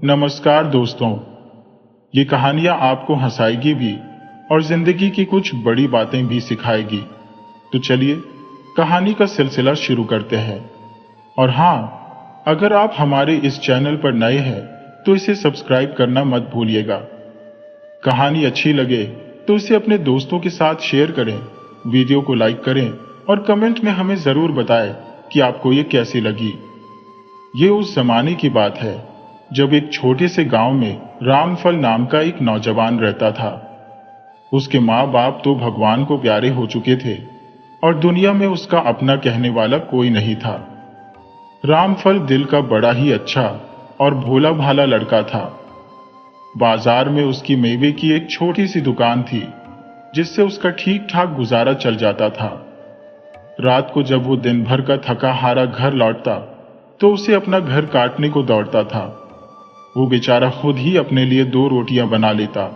नमस्कार दोस्तों, ये कहानियां आपको हंसाएगी भी और जिंदगी की कुछ बड़ी बातें भी सिखाएगी। तो चलिए कहानी का सिलसिला शुरू करते हैं। और हाँ, अगर आप हमारे इस चैनल पर नए हैं तो इसे सब्सक्राइब करना मत भूलिएगा। कहानी अच्छी लगे तो इसे अपने दोस्तों के साथ शेयर करें, वीडियो को लाइक करें और कमेंट में हमें जरूर बताएं कि आपको ये कैसी लगी। ये उस जमाने की बात है जब एक छोटे से गांव में रामफल नाम का एक नौजवान रहता था। उसके माँ बाप तो भगवान को प्यारे हो चुके थे और दुनिया में उसका अपना कहने वाला कोई नहीं था। रामफल दिल का बड़ा ही अच्छा और भोला भाला लड़का था। बाजार में उसकी मेवे की एक छोटी सी दुकान थी जिससे उसका ठीक ठाक गुजारा चल जाता था। रात को जब वो दिन भर का थका हारा घर लौटता तो उसे अपना घर काटने को दौड़ता था। वो बेचारा खुद ही अपने लिए 2 रोटियां बना लेता।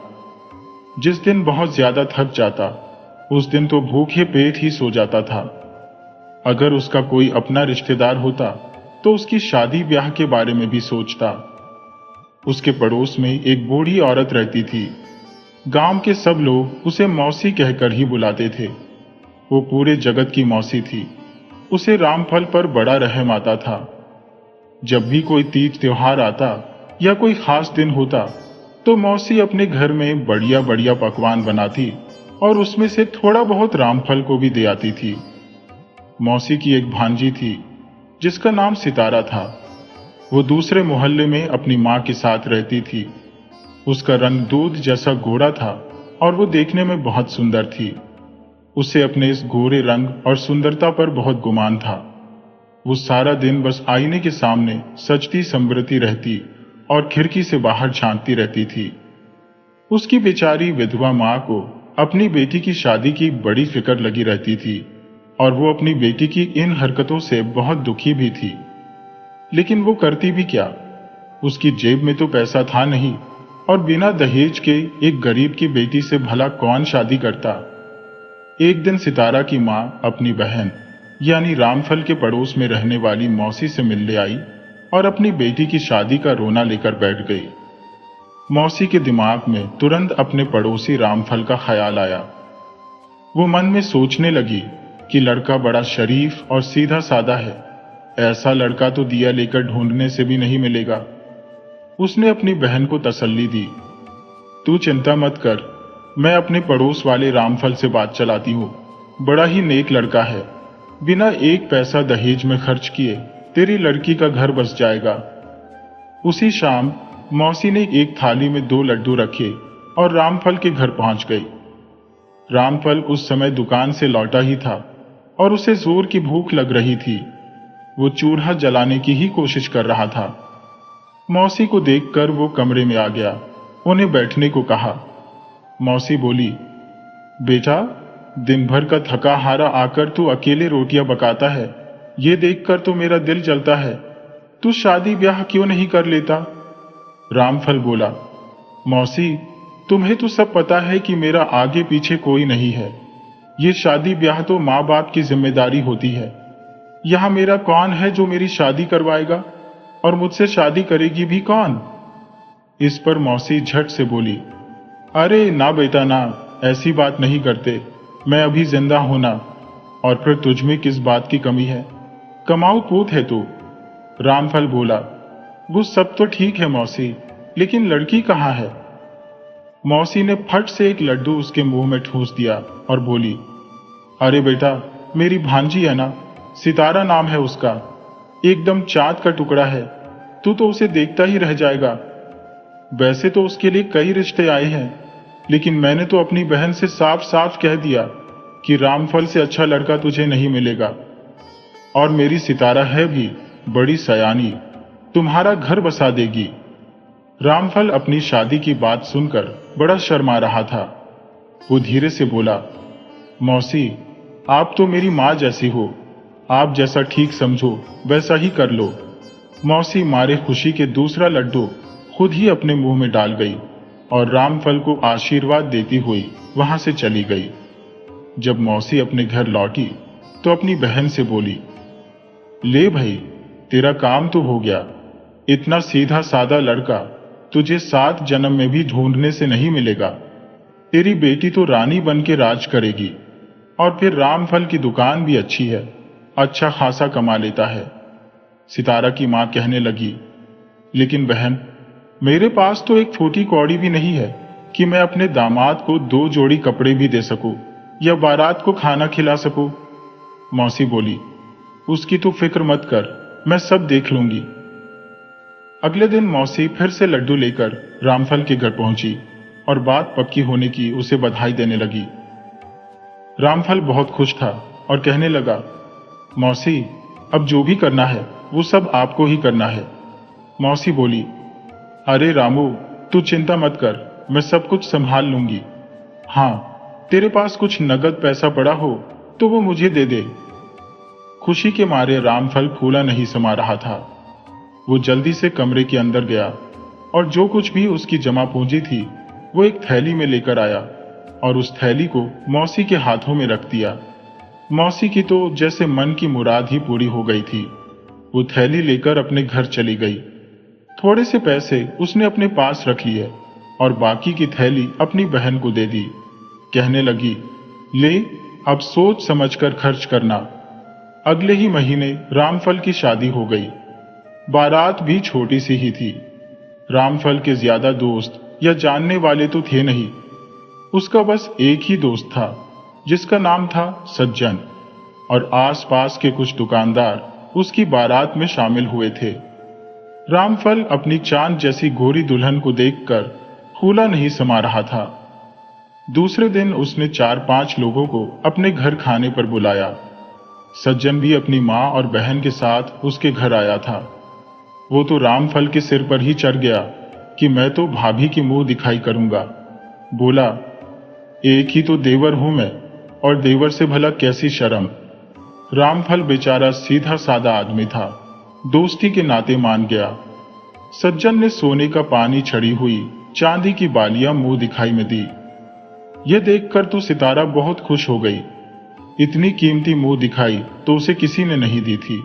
जिस दिन बहुत ज्यादा थक जाता उस दिन तो भूखे पेट ही सो जाता था। अगर उसका कोई अपना रिश्तेदार होता तो उसकी शादी ब्याह के बारे में भी सोचता। उसके पड़ोस में एक बूढ़ी औरत रहती थी। गांव के सब लोग उसे मौसी कहकर ही बुलाते थे। वो पूरे जगत की मौसी थी। उसे रामफल पर बड़ा रहम आता था। जब भी कोई तीज त्योहार आता या कोई खास दिन होता तो मौसी अपने घर में बढ़िया बढ़िया पकवान बनाती और उसमें से थोड़ा बहुत रामफल को भी दे आती थी। मौसी की एक भांजी थी जिसका नाम सितारा था। वो दूसरे मोहल्ले में अपनी माँ के साथ रहती थी। उसका रंग दूध जैसा गोरा था और वो देखने में बहुत सुंदर थी। उसे अपने इस गोरे रंग और सुंदरता पर बहुत गुमान था। वो सारा दिन बस आईने के सामने सजती संवरती रहती और खिड़की से बाहर झांकती रहती थी। उसकी बेचारी विधवा माँ को अपनी बेटी की शादी की बड़ी फिक्र लगी रहती थी और वो अपनी बेटी की इन हरकतों से बहुत दुखी भी थी। लेकिन वो करती भी क्या? उसकी जेब में तो पैसा था नहीं और बिना दहेज के एक गरीब की बेटी से भला कौन शादी करता। एक दिन सितारा की माँ अपनी बहन यानी रामफल के पड़ोस में रहने वाली मौसी से मिलने आई और अपनी बेटी की शादी का रोना लेकर बैठ गई। मौसी के दिमाग में तुरंत अपने पड़ोसी रामफल का ख्याल आया। वो मन में सोचने लगी कि लड़का बड़ा शरीफ और सीधा साधा है। ऐसा लड़का तो दिया लेकर ढूंढने से भी नहीं मिलेगा। उसने अपनी बहन को तसल्ली दी, तू चिंता मत कर, मैं अपने पड़ोस वाले रामफल से बात चलाती हूँ। बड़ा ही नेक लड़का है। बिना एक पैसा दहेज में खर्च किए तेरी लड़की का घर बस जाएगा। उसी शाम मौसी ने एक थाली में 2 लड्डू रखे और रामफल के घर पहुंच गई। रामफल उस समय दुकान से लौटा ही था और उसे जोर की भूख लग रही थी। वो चूल्हा जलाने की ही कोशिश कर रहा था। मौसी को देखकर वो कमरे में आ गया, उन्हें बैठने को कहा। मौसी बोली, बेटा, दिन भर का थका हारा आकर तू अकेले रोटियां पकाता है, ये देखकर तो मेरा दिल जलता है। तू शादी ब्याह क्यों नहीं कर लेता? रामफल बोला, मौसी, तुम्हें तो सब पता है कि मेरा आगे पीछे कोई नहीं है। ये शादी ब्याह तो माँ बाप की जिम्मेदारी होती है। यहाँ मेरा कौन है जो मेरी शादी करवाएगा, और मुझसे शादी करेगी भी कौन? इस पर मौसी झट से बोली, अरे ना बेटा ना, ऐसी बात नहीं करते। मैं अभी जिंदा होना, और फिर तुझ में किस बात की कमी है? कमाऊ पूत है तू। रामफल बोला, वो सब तो ठीक है मौसी, लेकिन लड़की कहाँ है? मौसी ने फट से एक लड्डू उसके मुंह में ठूंस दिया और बोली, अरे बेटा, मेरी भांजी है ना, सितारा नाम है उसका। एकदम चांद का टुकड़ा है। तू तो उसे देखता ही रह जाएगा। वैसे तो उसके लिए कई रिश्ते आए हैं, लेकिन मैंने तो अपनी बहन से साफ साफ कह दिया कि रामफल से अच्छा लड़का तुझे नहीं मिलेगा। और मेरी सितारा है भी बड़ी सयानी, तुम्हारा घर बसा देगी। रामफल अपनी शादी की बात सुनकर बड़ा शर्मा रहा था। वो धीरे से बोला, मौसी, आप तो मेरी माँ जैसी हो। आप जैसा ठीक समझो वैसा ही कर लो। मौसी मारे खुशी के दूसरा लड्डू खुद ही अपने मुंह में डाल गई और रामफल को आशीर्वाद देती हुई वहां से चली गई। जब मौसी अपने घर लौटी तो अपनी बहन से बोली, ले भाई, तेरा काम तो हो गया। इतना सीधा साधा लड़का तुझे 7 जन्म में भी ढूंढने से नहीं मिलेगा। तेरी बेटी तो रानी बन के राज करेगी, और फिर रामफल की दुकान भी अच्छी है, अच्छा खासा कमा लेता है। सितारा की मां कहने लगी, लेकिन बहन, मेरे पास तो एक फूटी कौड़ी भी नहीं है कि मैं अपने दामाद को 2 जोड़ी कपड़े भी दे सकूं या बारात को खाना खिला सकूं। मौसी बोली, उसकी तो फिक्र मत कर, मैं सब देख लूंगी। अगले दिन मौसी फिर से लड्डू लेकर रामफल के घर पहुंची और बात पक्की होने की उसे बधाई देने लगी। रामफल बहुत खुश था और कहने लगा, मौसी, अब जो भी करना है वो सब आपको ही करना है। मौसी बोली, अरे रामू, तू चिंता मत कर, मैं सब कुछ संभाल लूंगी। हाँ, तेरे पास कुछ नगद पैसा पड़ा हो तो वो मुझे दे दे। खुशी के मारे रामफल फूला नहीं समा रहा था। वो जल्दी से कमरे के अंदर गया और जो कुछ भी उसकी जमा पूंजी थी वो एक थैली में लेकर आया और उस थैली को मौसी के हाथों में रख दिया। मौसी की तो जैसे मन की मुराद ही पूरी हो गई थी। वो थैली लेकर अपने घर चली गई। थोड़े से पैसे उसने अपने पास रख लिए और बाकी की थैली अपनी बहन को दे दी। कहने लगी, ले, अब सोच समझकर खर्च करना। अगले ही महीने रामफल की शादी हो गई। बारात भी छोटी सी ही थी। रामफल के ज्यादा दोस्त या जानने वाले तो थे नहीं। उसका बस एक ही दोस्त था जिसका नाम था सज्जन, और आसपास के कुछ दुकानदार उसकी बारात में शामिल हुए थे। रामफल अपनी चांद जैसी गोरी दुल्हन को देखकर फूला नहीं समा रहा था। दूसरे दिन उसने 4-5 लोगों को अपने घर खाने पर बुलाया। सज्जन भी अपनी मां और बहन के साथ उसके घर आया था। वो तो रामफल के सिर पर ही चढ़ गया कि मैं तो भाभी की मुंह दिखाई करूंगा। बोला, एक ही तो देवर हूं मैं, और देवर से भला कैसी शर्म। रामफल बेचारा सीधा साधा आदमी था, दोस्ती के नाते मान गया। सज्जन ने सोने का पानी छड़ी हुई चांदी की बालियां मुंह दिखाई में दी। यह देखकर तो सितारा बहुत खुश हो गई। इतनी कीमती मुंह दिखाई तो उसे किसी ने नहीं दी थी।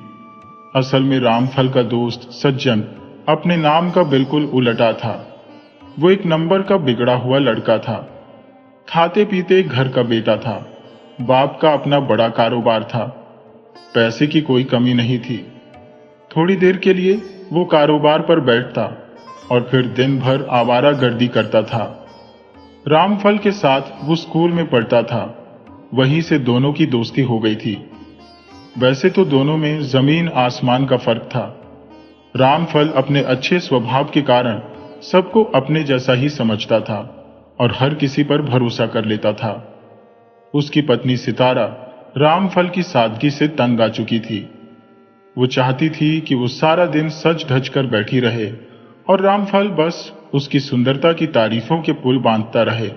असल में रामफल का दोस्त सज्जन अपने नाम का बिल्कुल उलटा था। वो एक नंबर का बिगड़ा हुआ लड़का था। खाते पीते घर का बेटा था। बाप का अपना बड़ा कारोबार था। पैसे की कोई कमी नहीं थी। थोड़ी देर के लिए वो कारोबार पर बैठता और फिर दिन भर आवारागर्दी करता था। रामफल के साथ वो स्कूल में पढ़ता था, वहीं से दोनों की दोस्ती हो गई थी। वैसे तो दोनों में जमीन आसमान का फर्क था। रामफल अपने अच्छे स्वभाव के कारण सबको अपने जैसा ही समझता था और हर किसी पर भरोसा कर लेता था। उसकी पत्नी सितारा रामफल की सादगी से तंग आ चुकी थी। वो चाहती थी कि वो सारा दिन सज धज कर बैठी रहे और रामफल बस उसकी सुंदरता की तारीफों के पुल बांधता रहे।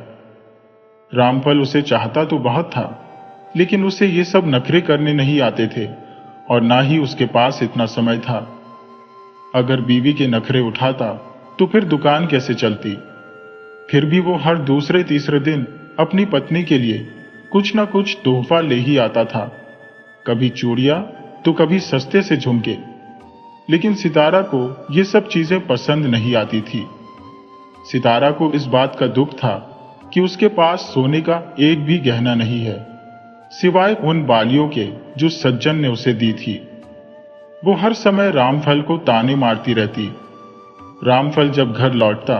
रामफल उसे चाहता तो बहुत था, लेकिन उसे ये सब नखरे करने नहीं आते थे और ना ही उसके पास इतना समय था। अगर बीवी के नखरे उठाता तो फिर दुकान कैसे चलती। फिर भी वो हर दूसरे तीसरे दिन अपनी पत्नी के लिए कुछ ना कुछ तोहफा ले ही आता था, कभी चूड़ियां तो कभी सस्ते से झुमके। लेकिन सितारा को ये सब चीजें पसंद नहीं आती थी। सितारा को इस बात का दुख था कि उसके पास सोने का एक भी गहना नहीं है, सिवाय उन बालियों के जो सज्जन ने उसे दी थी। वो हर समय रामफल को ताने मारती रहती। रामफल जब घर लौटता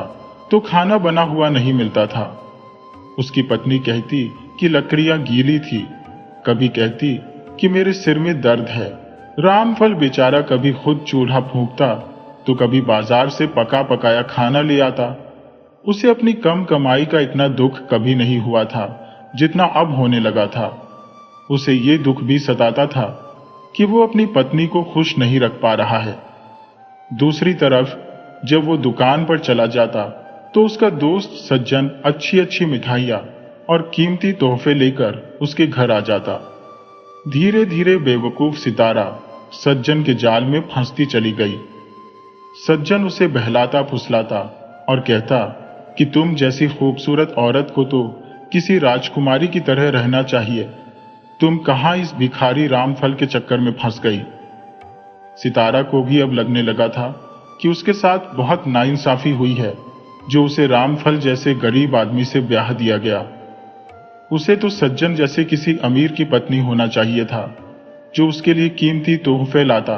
तो खाना बना हुआ नहीं मिलता था। उसकी पत्नी कहती कि लकड़ियां गीली थी, कभी कहती कि मेरे सिर में दर्द है। रामफल बेचारा कभी खुद चूल्हा फूंकता तो कभी बाजार से पका पकाया खाना ले आता। उसे अपनी कम कमाई का इतना दुख कभी नहीं हुआ था जितना अब होने लगा था। उसे ये दुख भी सताता था कि वो अपनी पत्नी को खुश नहीं रख पा रहा है। दूसरी तरफ जब वो दुकान पर चला जाता तो उसका दोस्त सज्जन अच्छी अच्छी मिठाइयां और कीमती तोहफे लेकर उसके घर आ जाता। धीरे धीरे बेवकूफ सितारा सज्जन के जाल में फंसती चली गई। सज्जन उसे बहलाता फुसलाता और कहता कि तुम जैसी खूबसूरत औरत को तो किसी राजकुमारी की तरह रहना चाहिए, तुम कहां इस भिखारी रामफल के चक्कर में फंस गई। सितारा को भी अब लगने लगा था कि उसके साथ बहुत नाइंसाफी हुई है जो उसे रामफल जैसे गरीब आदमी से ब्याह दिया गया। उसे तो सज्जन जैसे किसी अमीर की पत्नी होना चाहिए था जो उसके लिए कीमती तोहफे लाता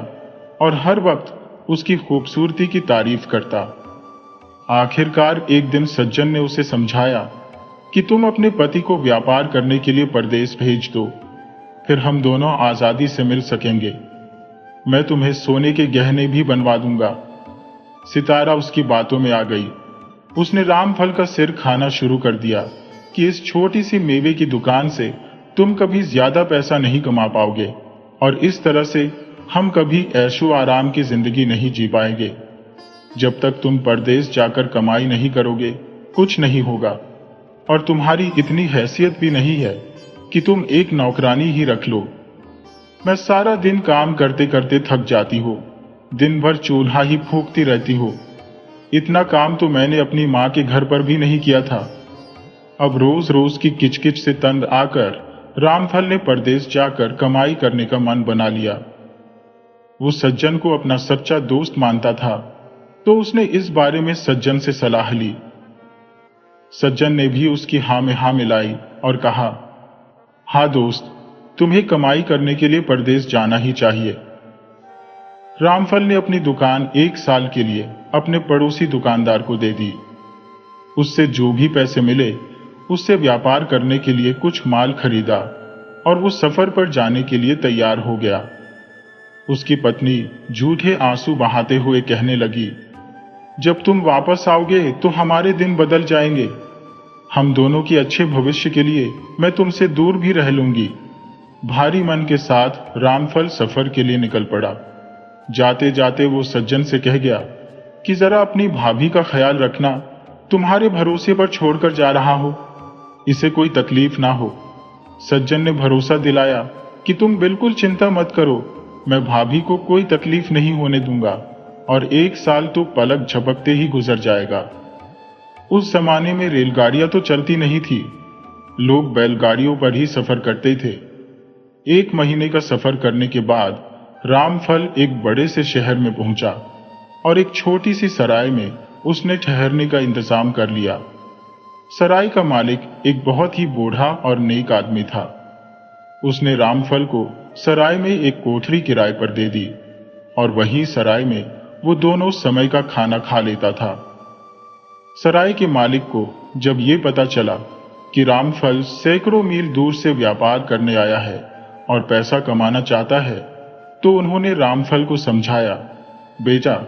और हर वक्त उसकी खूबसूरती की तारीफ करता। आखिरकार एक दिन सज्जन ने उसे समझाया कि तुम अपने पति को व्यापार करने के लिए परदेश भेज दो, फिर हम दोनों आजादी से मिल सकेंगे। मैं तुम्हें सोने के गहने भी बनवा दूंगा। सितारा उसकी बातों में आ गई। उसने रामफल का सिर खाना शुरू कर दिया कि इस छोटी सी मेवे की दुकान से तुम कभी ज्यादा पैसा नहीं कमा पाओगे और इस तरह से हम कभी ऐशो आराम की जिंदगी नहीं जी पाएंगे। जब तक तुम परदेश जाकर कमाई नहीं करोगे कुछ नहीं होगा और तुम्हारी इतनी हैसियत भी नहीं है कि तुम एक नौकरानी ही रख लो। मैं सारा दिन काम करते करते थक जाती हूँ, दिन भर चूल्हा ही फूंकती रहती हूँ। इतना काम तो मैंने अपनी माँ के घर पर भी नहीं किया था। अब रोज रोज की किचकिच से तंग आकर रामफल ने परदेश जाकर कमाई करने का मन बना लिया। वो सज्जन को अपना सच्चा दोस्त मानता था, तो उसने इस बारे में सज्जन से सलाह ली। सज्जन ने भी उसकी हाँ में हाँ मिलाई और कहा, हाँ दोस्त, तुम्हें कमाई करने के लिए परदेश जाना ही चाहिए। रामफल ने अपनी दुकान 1 साल के लिए अपने पड़ोसी दुकानदार को दे दी। उससे जो भी पैसे मिले उससे व्यापार करने के लिए कुछ माल खरीदा और वो सफर पर जाने के लिए तैयार हो गया। उसकी पत्नी झूठे आंसू बहाते हुए कहने लगी, जब तुम वापस आओगे तो हमारे दिन बदल जाएंगे। हम दोनों के अच्छे भविष्य के लिए मैं तुमसे दूर भी रह लूंगी। भारी मन के साथ रामफल सफर के लिए निकल पड़ा। जाते जाते वो सज्जन से कह गया कि जरा अपनी भाभी का ख्याल रखना, तुम्हारे भरोसे पर छोड़कर जा रहा हो, इसे कोई तकलीफ ना हो। सज्जन ने भरोसा दिलाया कि तुम बिल्कुल चिंता मत करो, मैं भाभी को कोई तकलीफ नहीं होने दूंगा और 1 साल तो पलक झपकते ही गुजर जाएगा। उस जमाने में रेलगाड़ियां तो चलती नहीं थी, लोग बैलगाड़ियों पर ही सफर करते थे। 1 महीने का सफर करने के बाद रामफल एक बड़े से शहर में पहुंचा और एक छोटी सी सराय में उसने ठहरने का इंतजाम कर लिया। सराय का मालिक एक बहुत ही बूढ़ा और नेक आदमी था। उसने रामफल को सराय में एक कोठरी किराए पर दे दी और वहीं सराय में वो दोनों समय का खाना खा लेता था। सराय के मालिक को जब ये पता चला कि रामफल सैकड़ों मील दूर से व्यापार करने आया है और पैसा कमाना चाहता है, तो उन्होंने रामफल को समझाया, बेटा,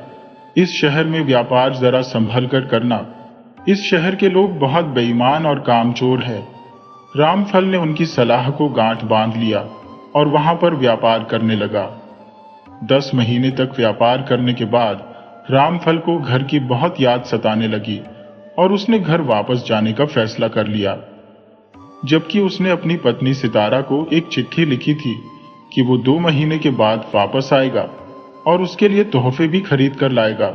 इस शहर में व्यापार जरा संभल कर करना, इस शहर के लोग बहुत बेईमान और कामचोर हैं। रामफल ने उनकी सलाह को गांठ बांध लिया और वहां पर व्यापार करने लगा। 10 महीने तक व्यापार करने के बाद रामफल को घर की बहुत याद सताने लगी और उसने घर वापस जाने का फैसला कर लिया। जबकि उसने अपनी पत्नी सितारा को एक चिट्ठी लिखी थी कि वो 2 महीने के बाद वापस आएगा और उसके लिए तोहफे भी खरीद कर लाएगा,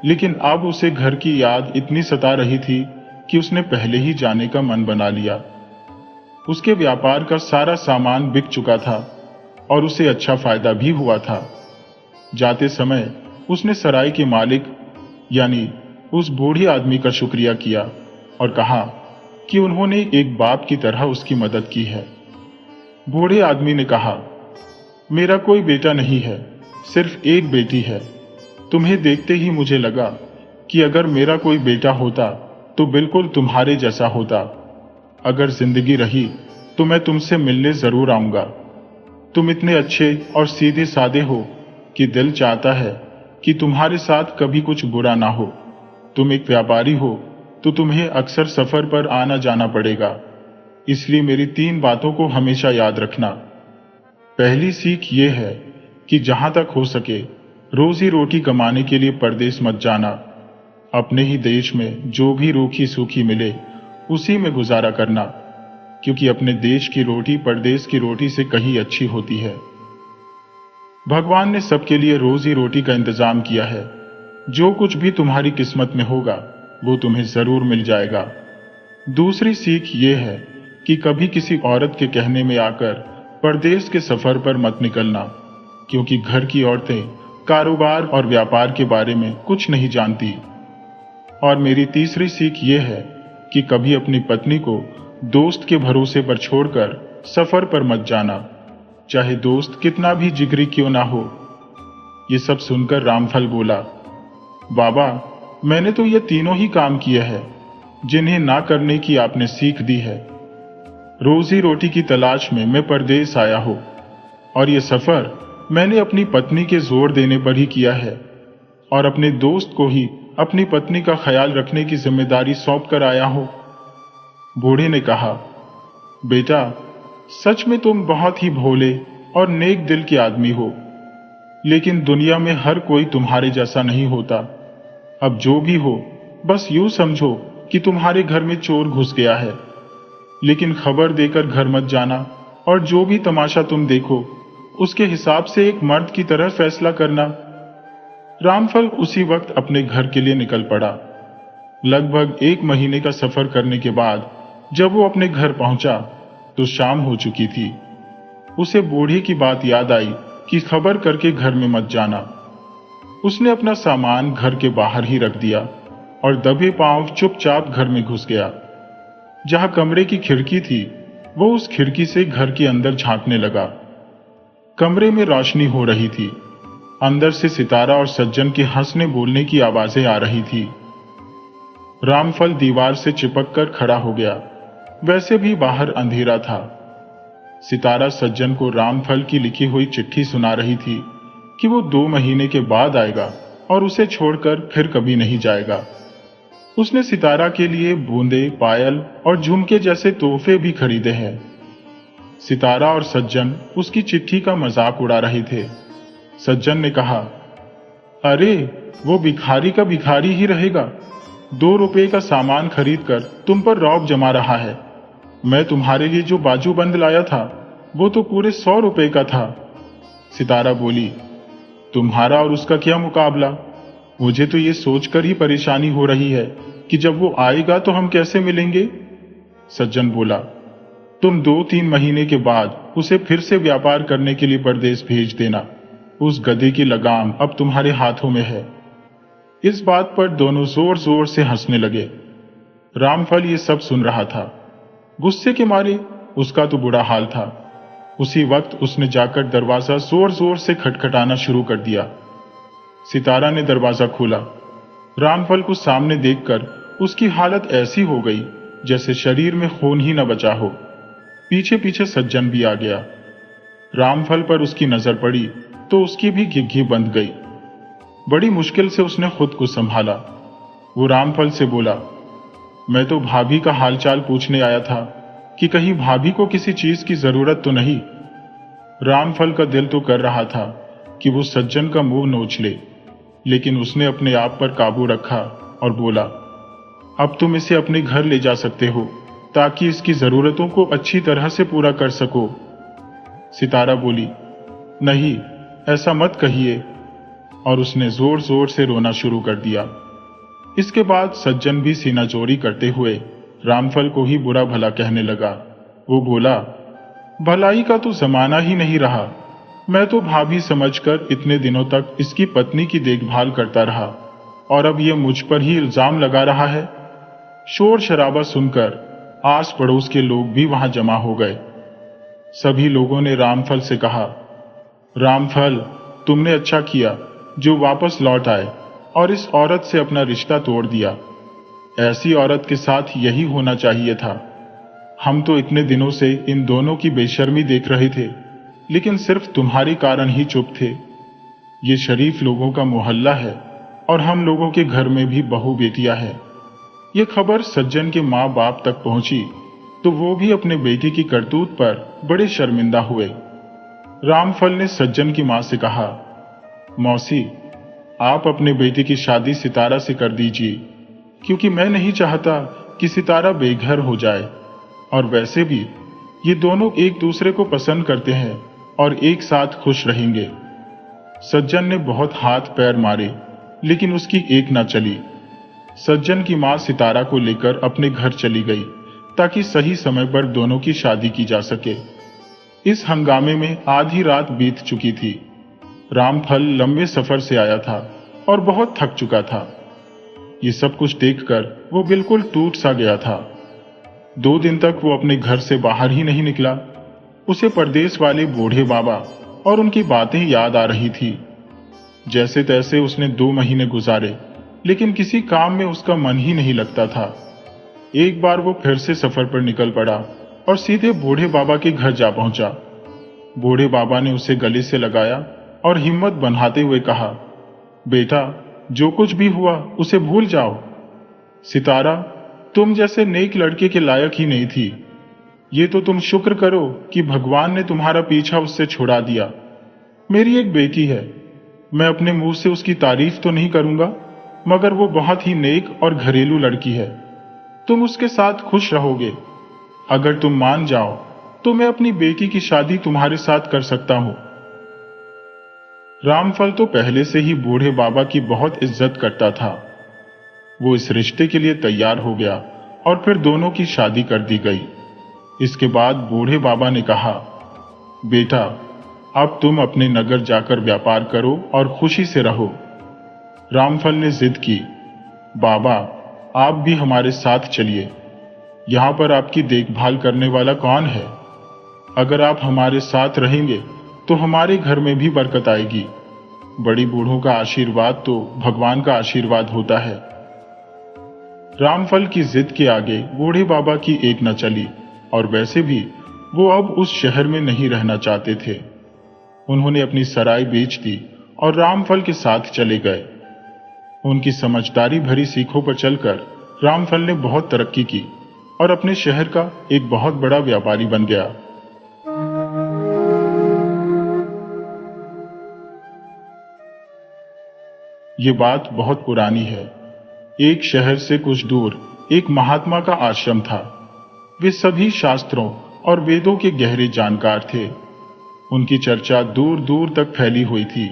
लेकिन अब उसे घर की याद इतनी सता रही थी कि उसने पहले ही जाने का मन बना लिया। उसके व्यापार का सारा सामान बिक चुका था और उसे अच्छा फायदा भी हुआ था। जाते समय उसने सराय के मालिक यानी उस बूढ़े आदमी का शुक्रिया किया और कहा कि उन्होंने एक बाप की तरह उसकी मदद की है। बूढ़े आदमी ने कहा, मेरा कोई बेटा नहीं है, सिर्फ एक बेटी है। तुम्हें देखते ही मुझे लगा कि अगर मेरा कोई बेटा होता तो बिल्कुल तुम्हारे जैसा होता। अगर जिंदगी रही तो मैं तुमसे मिलने जरूर आऊंगा। तुम इतने अच्छे और सीधे सादे हो कि दिल चाहता है कि तुम्हारे साथ कभी कुछ बुरा ना हो। तुम एक व्यापारी हो तो तुम्हें अक्सर सफर पर आना जाना पड़ेगा, इसलिए मेरी 3 बातों को हमेशा याद रखना। पहली सीख ये है कि जहां तक हो सके रोजी रोटी कमाने के लिए परदेश मत जाना। अपने ही देश में जो भी रूखी सूखी मिले उसी में गुजारा करना, क्योंकि अपने देश की रोटी परदेश की रोटी से कहीं अच्छी होती है। भगवान ने सबके लिए रोजी रोटी का इंतजाम किया है। जो कुछ भी तुम्हारी किस्मत में होगा वो तुम्हें जरूर मिल जाएगा। दूसरी सीख ये है कि कभी किसी औरत के कहने में आकर परदेश के सफर पर मत निकलना, क्योंकि घर की औरतें कारोबार और व्यापार के बारे में कुछ नहीं जानती। और मेरी तीसरी सीख ये है कि कभी अपनी पत्नी को दोस्त के भरोसे पर छोड़कर सफर पर मत जाना, चाहे दोस्त कितना भी जिगरी क्यों ना हो। ये सब सुनकर रामफल बोला, बाबा, मैंने तो ये तीनों ही काम किए हैं जिन्हें ना करने की आपने सीख दी है। रोजी रोटी की तलाश में मैं परदेश आया हूं, और ये सफर मैंने अपनी पत्नी के जोर देने पर ही किया है, और अपने दोस्त को ही अपनी पत्नी का ख्याल रखने की जिम्मेदारी सौंप कर आया हूं। बूढ़े ने कहा, बेटा, सच में तुम बहुत ही भोले और नेक दिल के आदमी हो, लेकिन दुनिया में हर कोई तुम्हारे जैसा नहीं होता। अब जो भी हो, बस यूं समझो कि तुम्हारे घर में चोर घुस गया है, लेकिन खबर देकर घर मत जाना, और जो भी तमाशा तुम देखो उसके हिसाब से एक मर्द की तरह फैसला करना। रामफल उसी वक्त अपने घर के लिए निकल पड़ा। लगभग 1 महीने का सफर करने के बाद जब वो अपने घर पहुंचा तो शाम हो चुकी थी। उसे बूढ़े की बात याद आई कि खबर करके घर में मत जाना। उसने अपना सामान घर के बाहर ही रख दिया और दबे पांव चुपचाप घर में घुस गया। जहां कमरे की खिड़की थी, वो उस खिड़की से घर के अंदर झांकने लगा। कमरे में रोशनी हो रही थी। अंदर से सितारा और सज्जन के हंसने बोलने की आवाजें आ रही थी। रामफल दीवार से चिपक कर खड़ा हो गया। वैसे भी बाहर अंधेरा था। सितारा सज्जन को रामफल की लिखी हुई चिट्ठी सुना रही थी कि वो 2 महीने के बाद आएगा और उसे छोड़कर फिर कभी नहीं जाएगा। उसने सितारा के लिए बूंदे, पायल और झुमके जैसे तोहफे भी खरीदे हैं। सितारा और सज्जन उसकी चिट्ठी का मजाक उड़ा रहे थे। सज्जन ने कहा, अरे, वो भिखारी का भिखारी ही रहेगा। 2 रुपए का सामान खरीदकर तुम पर रौब जमा रहा है। मैं तुम्हारे लिए जो बाजूबंद लाया था वो तो पूरे 100 रुपए का था। सितारा बोली, तुम्हारा और उसका क्या मुकाबला? मुझे तो ये सोचकर ही परेशानी हो रही है कि जब वो आएगा तो हम कैसे मिलेंगे। सज्जन बोला, तुम 2-3 महीने के बाद उसे फिर से व्यापार करने के लिए परदेश भेज देना। उस गधे की लगाम अब तुम्हारे हाथों में है। इस बात पर दोनों जोर जोर से हंसने लगे। रामफल ये सब सुन रहा था। गुस्से के मारे उसका तो बुरा हाल था। उसी वक्त उसने जाकर दरवाजा जोर जोर से खटखटाना शुरू कर दिया। सितारा ने दरवाजा खोला। रामफल को सामने देखकर उसकी हालत ऐसी हो गई जैसे शरीर में खून ही न बचा हो। पीछे पीछे सज्जन भी आ गया। रामफल पर उसकी नजर पड़ी तो उसकी भी घिघी बंध गई। बड़ी मुश्किल से उसने खुद को संभाला। वो रामफल से बोला, मैं तो भाभी का हालचाल पूछने आया था कि कहीं भाभी को किसी चीज की जरूरत तो नहीं। रामफल का दिल तो कर रहा था कि वो सज्जन का मुंह नोच ले, लेकिन उसने अपने आप पर काबू रखा और बोला, अब तुम इसे अपने घर ले जा सकते हो ताकि इसकी जरूरतों को अच्छी तरह से पूरा कर सको। सितारा बोली, नहीं, ऐसा मत कहिए, और उसने जोर जोर से रोना शुरू कर दिया। इसके बाद सज्जन भी सीना चोरी करते हुए रामफल को ही बुरा भला कहने लगा। वो बोला, भलाई का तो जमाना ही नहीं रहा। मैं तो भाभी समझकर इतने दिनों तक इसकी पत्नी की देखभाल करता रहा, और अब ये मुझ पर ही इल्जाम लगा रहा है। शोर शराबा सुनकर आस पड़ोस के लोग भी वहां जमा हो गए। सभी लोगों ने रामफल से कहा, रामफल, तुमने अच्छा किया जो वापस लौट आए और इस औरत से अपना रिश्ता तोड़ दिया। ऐसी औरत के साथ यही होना चाहिए था। हम तो इतने दिनों से इन दोनों की बेशर्मी देख रहे थे, लेकिन सिर्फ तुम्हारे कारण ही चुप थे। ये शरीफ लोगों का मोहल्ला है और हम लोगों के घर में भी बहू बेटियां हैं। ये खबर सज्जन के माँ बाप तक पहुंची तो वो भी अपने बेटी की करतूत पर बड़े शर्मिंदा हुए। रामफल ने सज्जन की माँ से कहा, मौसी, आप अपने बेटे की शादी सितारा से कर दीजिए, क्योंकि मैं नहीं चाहता कि सितारा बेघर हो जाए, और वैसे भी ये दोनों एक दूसरे को पसंद करते हैं और एक साथ खुश रहेंगे। सज्जन ने बहुत हाथ पैर मारे, लेकिन उसकी एक ना चली। सज्जन की मां सितारा को लेकर अपने घर चली गई ताकि सही समय पर दोनों की शादी की जा सके। इस हंगामे में आधी रात बीत चुकी थी। रामफल लंबे सफर से आया था और बहुत थक चुका था। ये सब कुछ देखकर वो बिल्कुल टूट सा गया था। 2 दिन तक वो अपने घर से बाहर ही नहीं निकला। उसे परदेश वाले बूढ़े बाबा और उनकी बातें याद आ रही थी। जैसे तैसे उसने 2 महीने गुजारे, लेकिन किसी काम में उसका मन ही नहीं लगता था। एक बार वो फिर से सफर पर निकल पड़ा और सीधे बूढ़े बाबा के घर जा पहुंचा। बूढ़े बाबा ने उसे गले से लगाया और हिम्मत बंधाते हुए कहा, बेटा, जो कुछ भी हुआ उसे भूल जाओ। सितारा, तुम जैसे नेक लड़के के लायक ही नहीं थी। ये तो तुम शुक्र करो कि भगवान ने तुम्हारा पीछा उससे छुड़ा दिया। मेरी एक बेटी है, मैं अपने मुंह से उसकी तारीफ तो नहीं करूंगा, मगर वो बहुत ही नेक और घरेलू लड़की है। तुम उसके साथ खुश रहोगे। अगर तुम मान जाओ तो मैं अपनी बेटी की शादी तुम्हारे साथ कर सकता हूं। रामफल तो पहले से ही बूढ़े बाबा की बहुत इज्जत करता था। वो इस रिश्ते के लिए तैयार हो गया और फिर दोनों की शादी कर दी गई। इसके बाद बूढ़े बाबा ने कहा, बेटा, अब तुम अपने नगर जाकर व्यापार करो और खुशी से रहो। रामफल ने जिद की, बाबा, आप भी हमारे साथ चलिए। यहां पर आपकी देखभाल करने वाला कौन है? अगर आप हमारे साथ रहेंगे तो हमारे घर में भी बरकत आएगी। बड़ी बूढ़ों का आशीर्वाद तो भगवान का आशीर्वाद होता है। रामफल की जिद के आगे बूढ़े बाबा की एक न चली और वैसे भी वो अब उस शहर में नहीं रहना चाहते थे। उन्होंने अपनी सराय बेच दी और रामफल के साथ चले गए। उनकी समझदारी भरी सीखों पर चलकर रामफल ने बहुत तरक्की की और अपने शहर का एक बहुत बड़ा व्यापारी बन गया। ये बात बहुत पुरानी है। एक शहर से कुछ दूर एक महात्मा का आश्रम था। वे सभी शास्त्रों और वेदों के गहरे जानकार थे। उनकी चर्चा दूर दूर तक फैली हुई थी।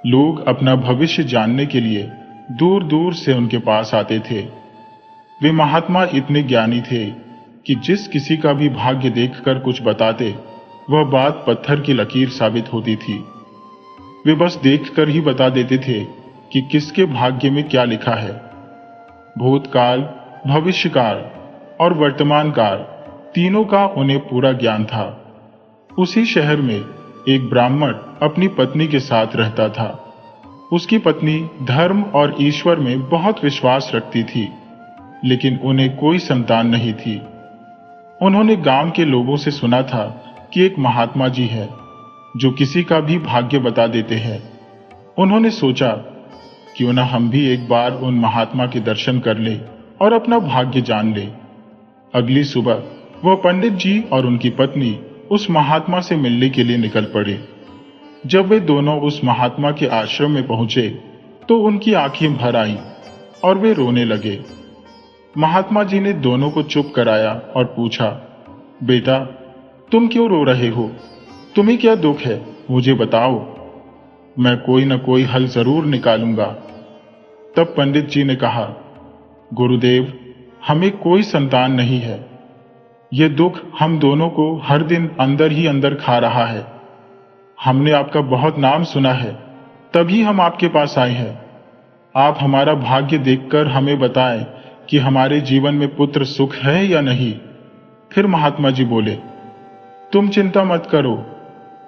लोग अपना भविष्य जानने के लिए दूर दूर से उनके पास आते थे। वे महात्मा इतने ज्ञानी थे कि जिस किसी का भी भाग्य देखकर कुछ बताते, वह बात पत्थर की लकीर साबित होती थी। वे बस देखकर ही बता देते थे कि किसके भाग्य में क्या लिखा है। भूतकाल, भविष्यकाल और वर्तमान काल तीनों का उन्हें पूरा ज्ञान था। उसी शहर में एक ब्राह्मण अपनी पत्नी के साथ रहता था। उसकी पत्नी धर्म और ईश्वर में बहुत विश्वास रखती थी, लेकिन उन्हें कोई संतान नहीं थी। उन्होंने गांव के लोगों से सुना था कि एक महात्मा जी है जो किसी का भी भाग्य बता देते हैं। उन्होंने सोचा, क्यों ना हम भी एक बार उन महात्मा के दर्शन कर ले और अपना भाग्य जान ले। अगली सुबह वह पंडित जी और उनकी पत्नी उस महात्मा से मिलने के लिए निकल पड़े। जब वे दोनों उस महात्मा के आश्रम में पहुंचे तो उनकी आंखें भर आईं और वे रोने लगे। महात्मा जी ने दोनों को चुप कराया और पूछा, बेटा, तुम क्यों रो रहे हो? तुम्हें क्या दुख है? मुझे बताओ, मैं कोई न कोई हल जरूर निकालूंगा। तब पंडित जी ने कहा, गुरुदेव, हमें कोई संतान नहीं है। यह दुख हम दोनों को हर दिन अंदर ही अंदर खा रहा है। हमने आपका बहुत नाम सुना है, तभी हम आपके पास आए हैं। आप हमारा भाग्य देखकर हमें बताएं कि हमारे जीवन में पुत्र सुख है या नहीं। फिर महात्मा जी बोले, तुम चिंता मत करो।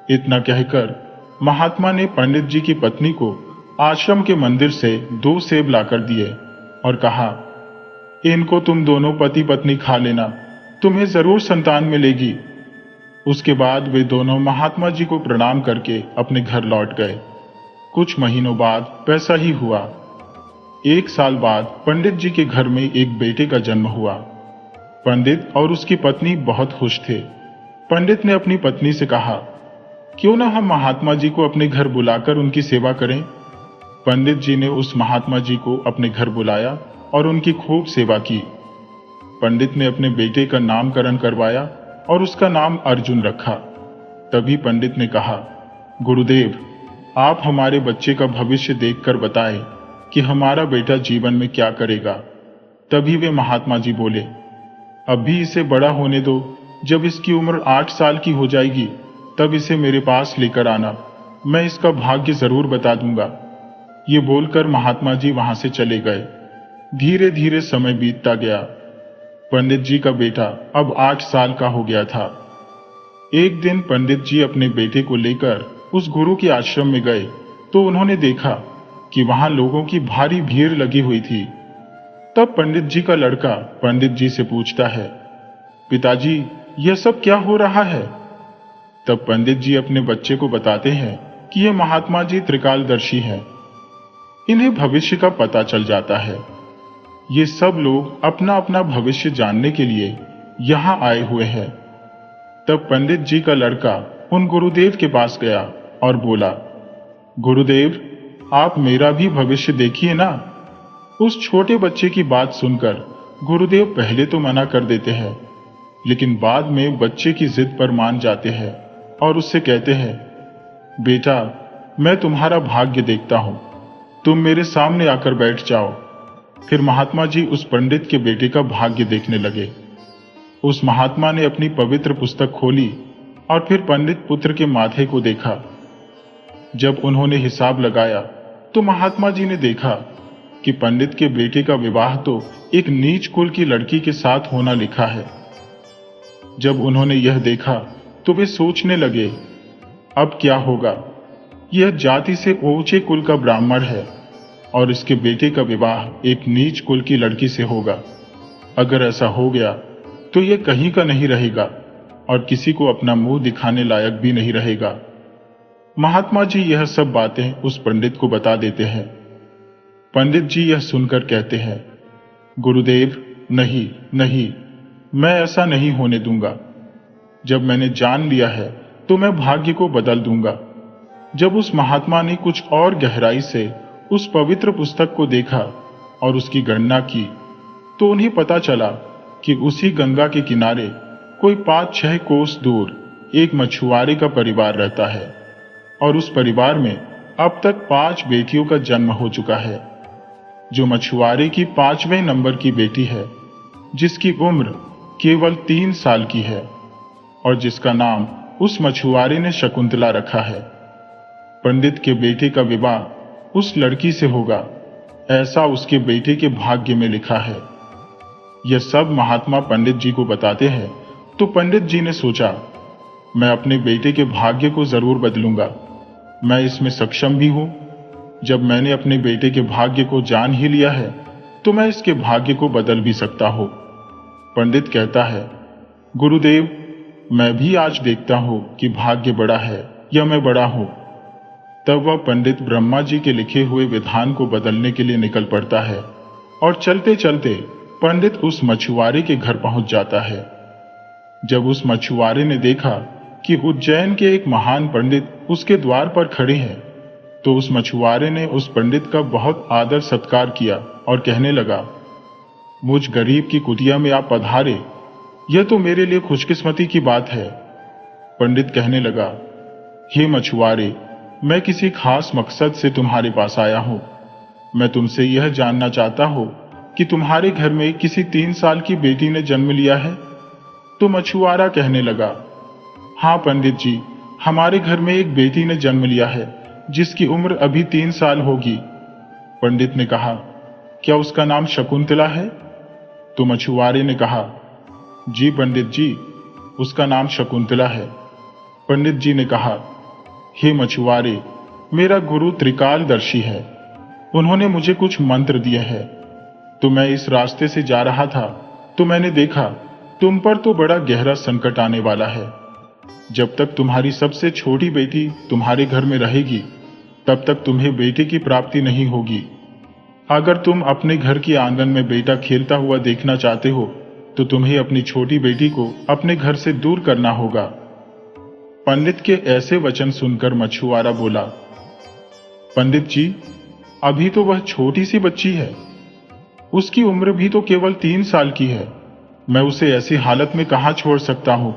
इतना कहकर महात्मा ने पंडित जी की पत्नी को आश्रम के मंदिर से 2 सेब लाकर दिए और कहा, इनको तुम दोनों पति पत्नी खा लेना, तुम्हें जरूर संतान मिलेगी। उसके बाद वे दोनों महात्मा जी को प्रणाम करके अपने घर लौट गए। कुछ महीनों बाद वैसा ही हुआ। 1 साल बाद पंडित जी के घर में एक बेटे का जन्म हुआ। पंडित और उसकी पत्नी बहुत खुश थे। पंडित ने अपनी पत्नी से कहा, क्यों ना हम महात्मा जी को अपने घर बुलाकर उनकी सेवा करें। पंडित जी ने उस महात्मा जी को अपने घर बुलाया और उनकी खूब सेवा की। पंडित ने अपने बेटे का नामकरण करवाया और उसका नाम अर्जुन रखा। तभी पंडित ने कहा, गुरुदेव, आप हमारे बच्चे का भविष्य देखकर बताएं कि हमारा बेटा जीवन में क्या करेगा। तभी वे महात्मा जी बोले, अभी इसे बड़ा होने दो, जब इसकी उम्र 8 साल की हो जाएगी तब इसे मेरे पास लेकर आना। मैं इसका भाग्य जरूर बता दूंगा। ये बोलकर महात्मा जी वहां से चले गए। धीरे धीरे समय बीतता गया। पंडित जी का बेटा अब 8 साल का हो गया था। एक दिन पंडित जी अपने बेटे को लेकर उस गुरु के आश्रम में गए तो उन्होंने देखा कि वहां लोगों की भारी भीड़ लगी हुई थी। तब पंडित जी का लड़का पंडित जी से पूछता है, पिताजी, यह सब क्या हो रहा है? तब पंडित जी अपने बच्चे को बताते हैं कि ये महात्मा जी त्रिकालदर्शी हैं। इन्हें भविष्य का पता चल जाता है। ये सब लोग अपना अपना भविष्य जानने के लिए यहां आए हुए हैं। तब पंडित जी का लड़का उन गुरुदेव के पास गया और बोला, गुरुदेव, आप मेरा भी भविष्य देखिए ना। उस छोटे बच्चे की बात सुनकर गुरुदेव पहले तो मना कर देते हैं, लेकिन बाद में बच्चे की जिद पर मान जाते हैं और उससे कहते हैं, बेटा, मैं तुम्हारा भाग्य देखता हूं, तुम मेरे सामने आकर बैठ जाओ। फिर महात्मा जी उस पंडित के बेटे का भाग्य देखने लगे। उस महात्मा ने अपनी पवित्र पुस्तक खोली और फिर पंडित पुत्र के माथे को देखा। जब उन्होंने हिसाब लगाया तो महात्मा जी ने देखा कि पंडित के बेटे का विवाह तो एक नीच कुल की लड़की के साथ होना लिखा है। जब उन्होंने यह देखा तो वे सोचने लगे, अब क्या होगा? यह जाति से ऊंचे कुल का ब्राह्मण है और इसके बेटे का विवाह एक नीच कुल की लड़की से होगा। अगर ऐसा हो गया तो यह कहीं का नहीं रहेगा और किसी को अपना मुंह दिखाने लायक भी नहीं रहेगा। महात्मा जी यह सब बातें उस पंडित को बता देते हैं। पंडित जी यह सुनकर कहते हैं, गुरुदेव, नहीं नहीं, मैं ऐसा नहीं होने दूंगा। जब मैंने जान लिया है तो मैं भाग्य को बदल दूंगा। जब उस महात्मा ने कुछ और गहराई से उस पवित्र पुस्तक को देखा और उसकी गणना की तो उन्हें पता चला कि उसी गंगा के किनारे कोई 5-6 कोस दूर एक मछुआरे का परिवार रहता है और उस परिवार में अब तक 5 बेटियों का जन्म हो चुका है। जो मछुआरे की 5वें नंबर की बेटी है, जिसकी उम्र केवल 3 साल की है और जिसका नाम उस मछुआरे ने शकुंतला रखा है। पंडित के बेटे का विवाह उस लड़की से होगा, ऐसा उसके बेटे के भाग्य में लिखा है। यह सब महात्मा पंडित जी को बताते हैं तो पंडित जी ने सोचा, मैं अपने बेटे के भाग्य को जरूर बदलूंगा। मैं इसमें सक्षम भी हूं। जब मैंने अपने बेटे के भाग्य को जान ही लिया है तो मैं इसके भाग्य को बदल भी सकता हूं। पंडित कहता है, गुरुदेव, मैं भी आज देखता हूं कि भाग्य बड़ा है या मैं बड़ा हूं। तब वह पंडित ब्रह्मा जी के लिखे हुए विधान को बदलने के लिए निकल पड़ता है और चलते चलते पंडित उस मछुआरे के घर पहुंच जाता है। जब उस मछुआरे ने देखा कि उज्जैन के एक महान पंडित उसके द्वार पर खड़े हैं तो उस मछुआरे ने उस पंडित का बहुत आदर सत्कार किया और कहने लगा, मुझ गरीब की कुटिया में आप पधारे, यह तो मेरे लिए खुशकिस्मती की बात है। पंडित कहने लगा, हे मछुआरे, मैं किसी खास मकसद से तुम्हारे पास आया हूं। मैं तुमसे यह जानना चाहता हूं कि तुम्हारे घर में किसी 3 साल की बेटी ने जन्म लिया है? तो मछुआरा कहने लगा, हाँ पंडित जी, हमारे घर में एक बेटी ने जन्म लिया है जिसकी उम्र अभी 3 साल होगी। पंडित ने कहा, क्या उसका नाम शकुंतला है? तो मछुआरे ने कहा, जी पंडित जी, उसका नाम शकुंतला है। पंडित जी ने कहा, हे मछुआरे, मेरा गुरु त्रिकालदर्शी है। उन्होंने मुझे कुछ मंत्र दिए हैं। तो मैं इस रास्ते से जा रहा था तो मैंने देखा तुम पर तो बड़ा गहरा संकट आने वाला है। जब तक तुम्हारी सबसे छोटी बेटी तुम्हारे घर में रहेगी तब तक तुम्हें बेटे की प्राप्ति नहीं होगी। अगर तुम अपने घर के आंगन में बेटा खेलता हुआ देखना चाहते हो तो तुम्हें अपनी छोटी बेटी को अपने घर से दूर करना होगा। पंडित के ऐसे वचन सुनकर मछुआरा बोला, पंडित जी, अभी तो वह छोटी सी बच्ची है, उसकी उम्र भी तो केवल 3 साल की है। मैं उसे ऐसी हालत में कहां छोड़ सकता हूं?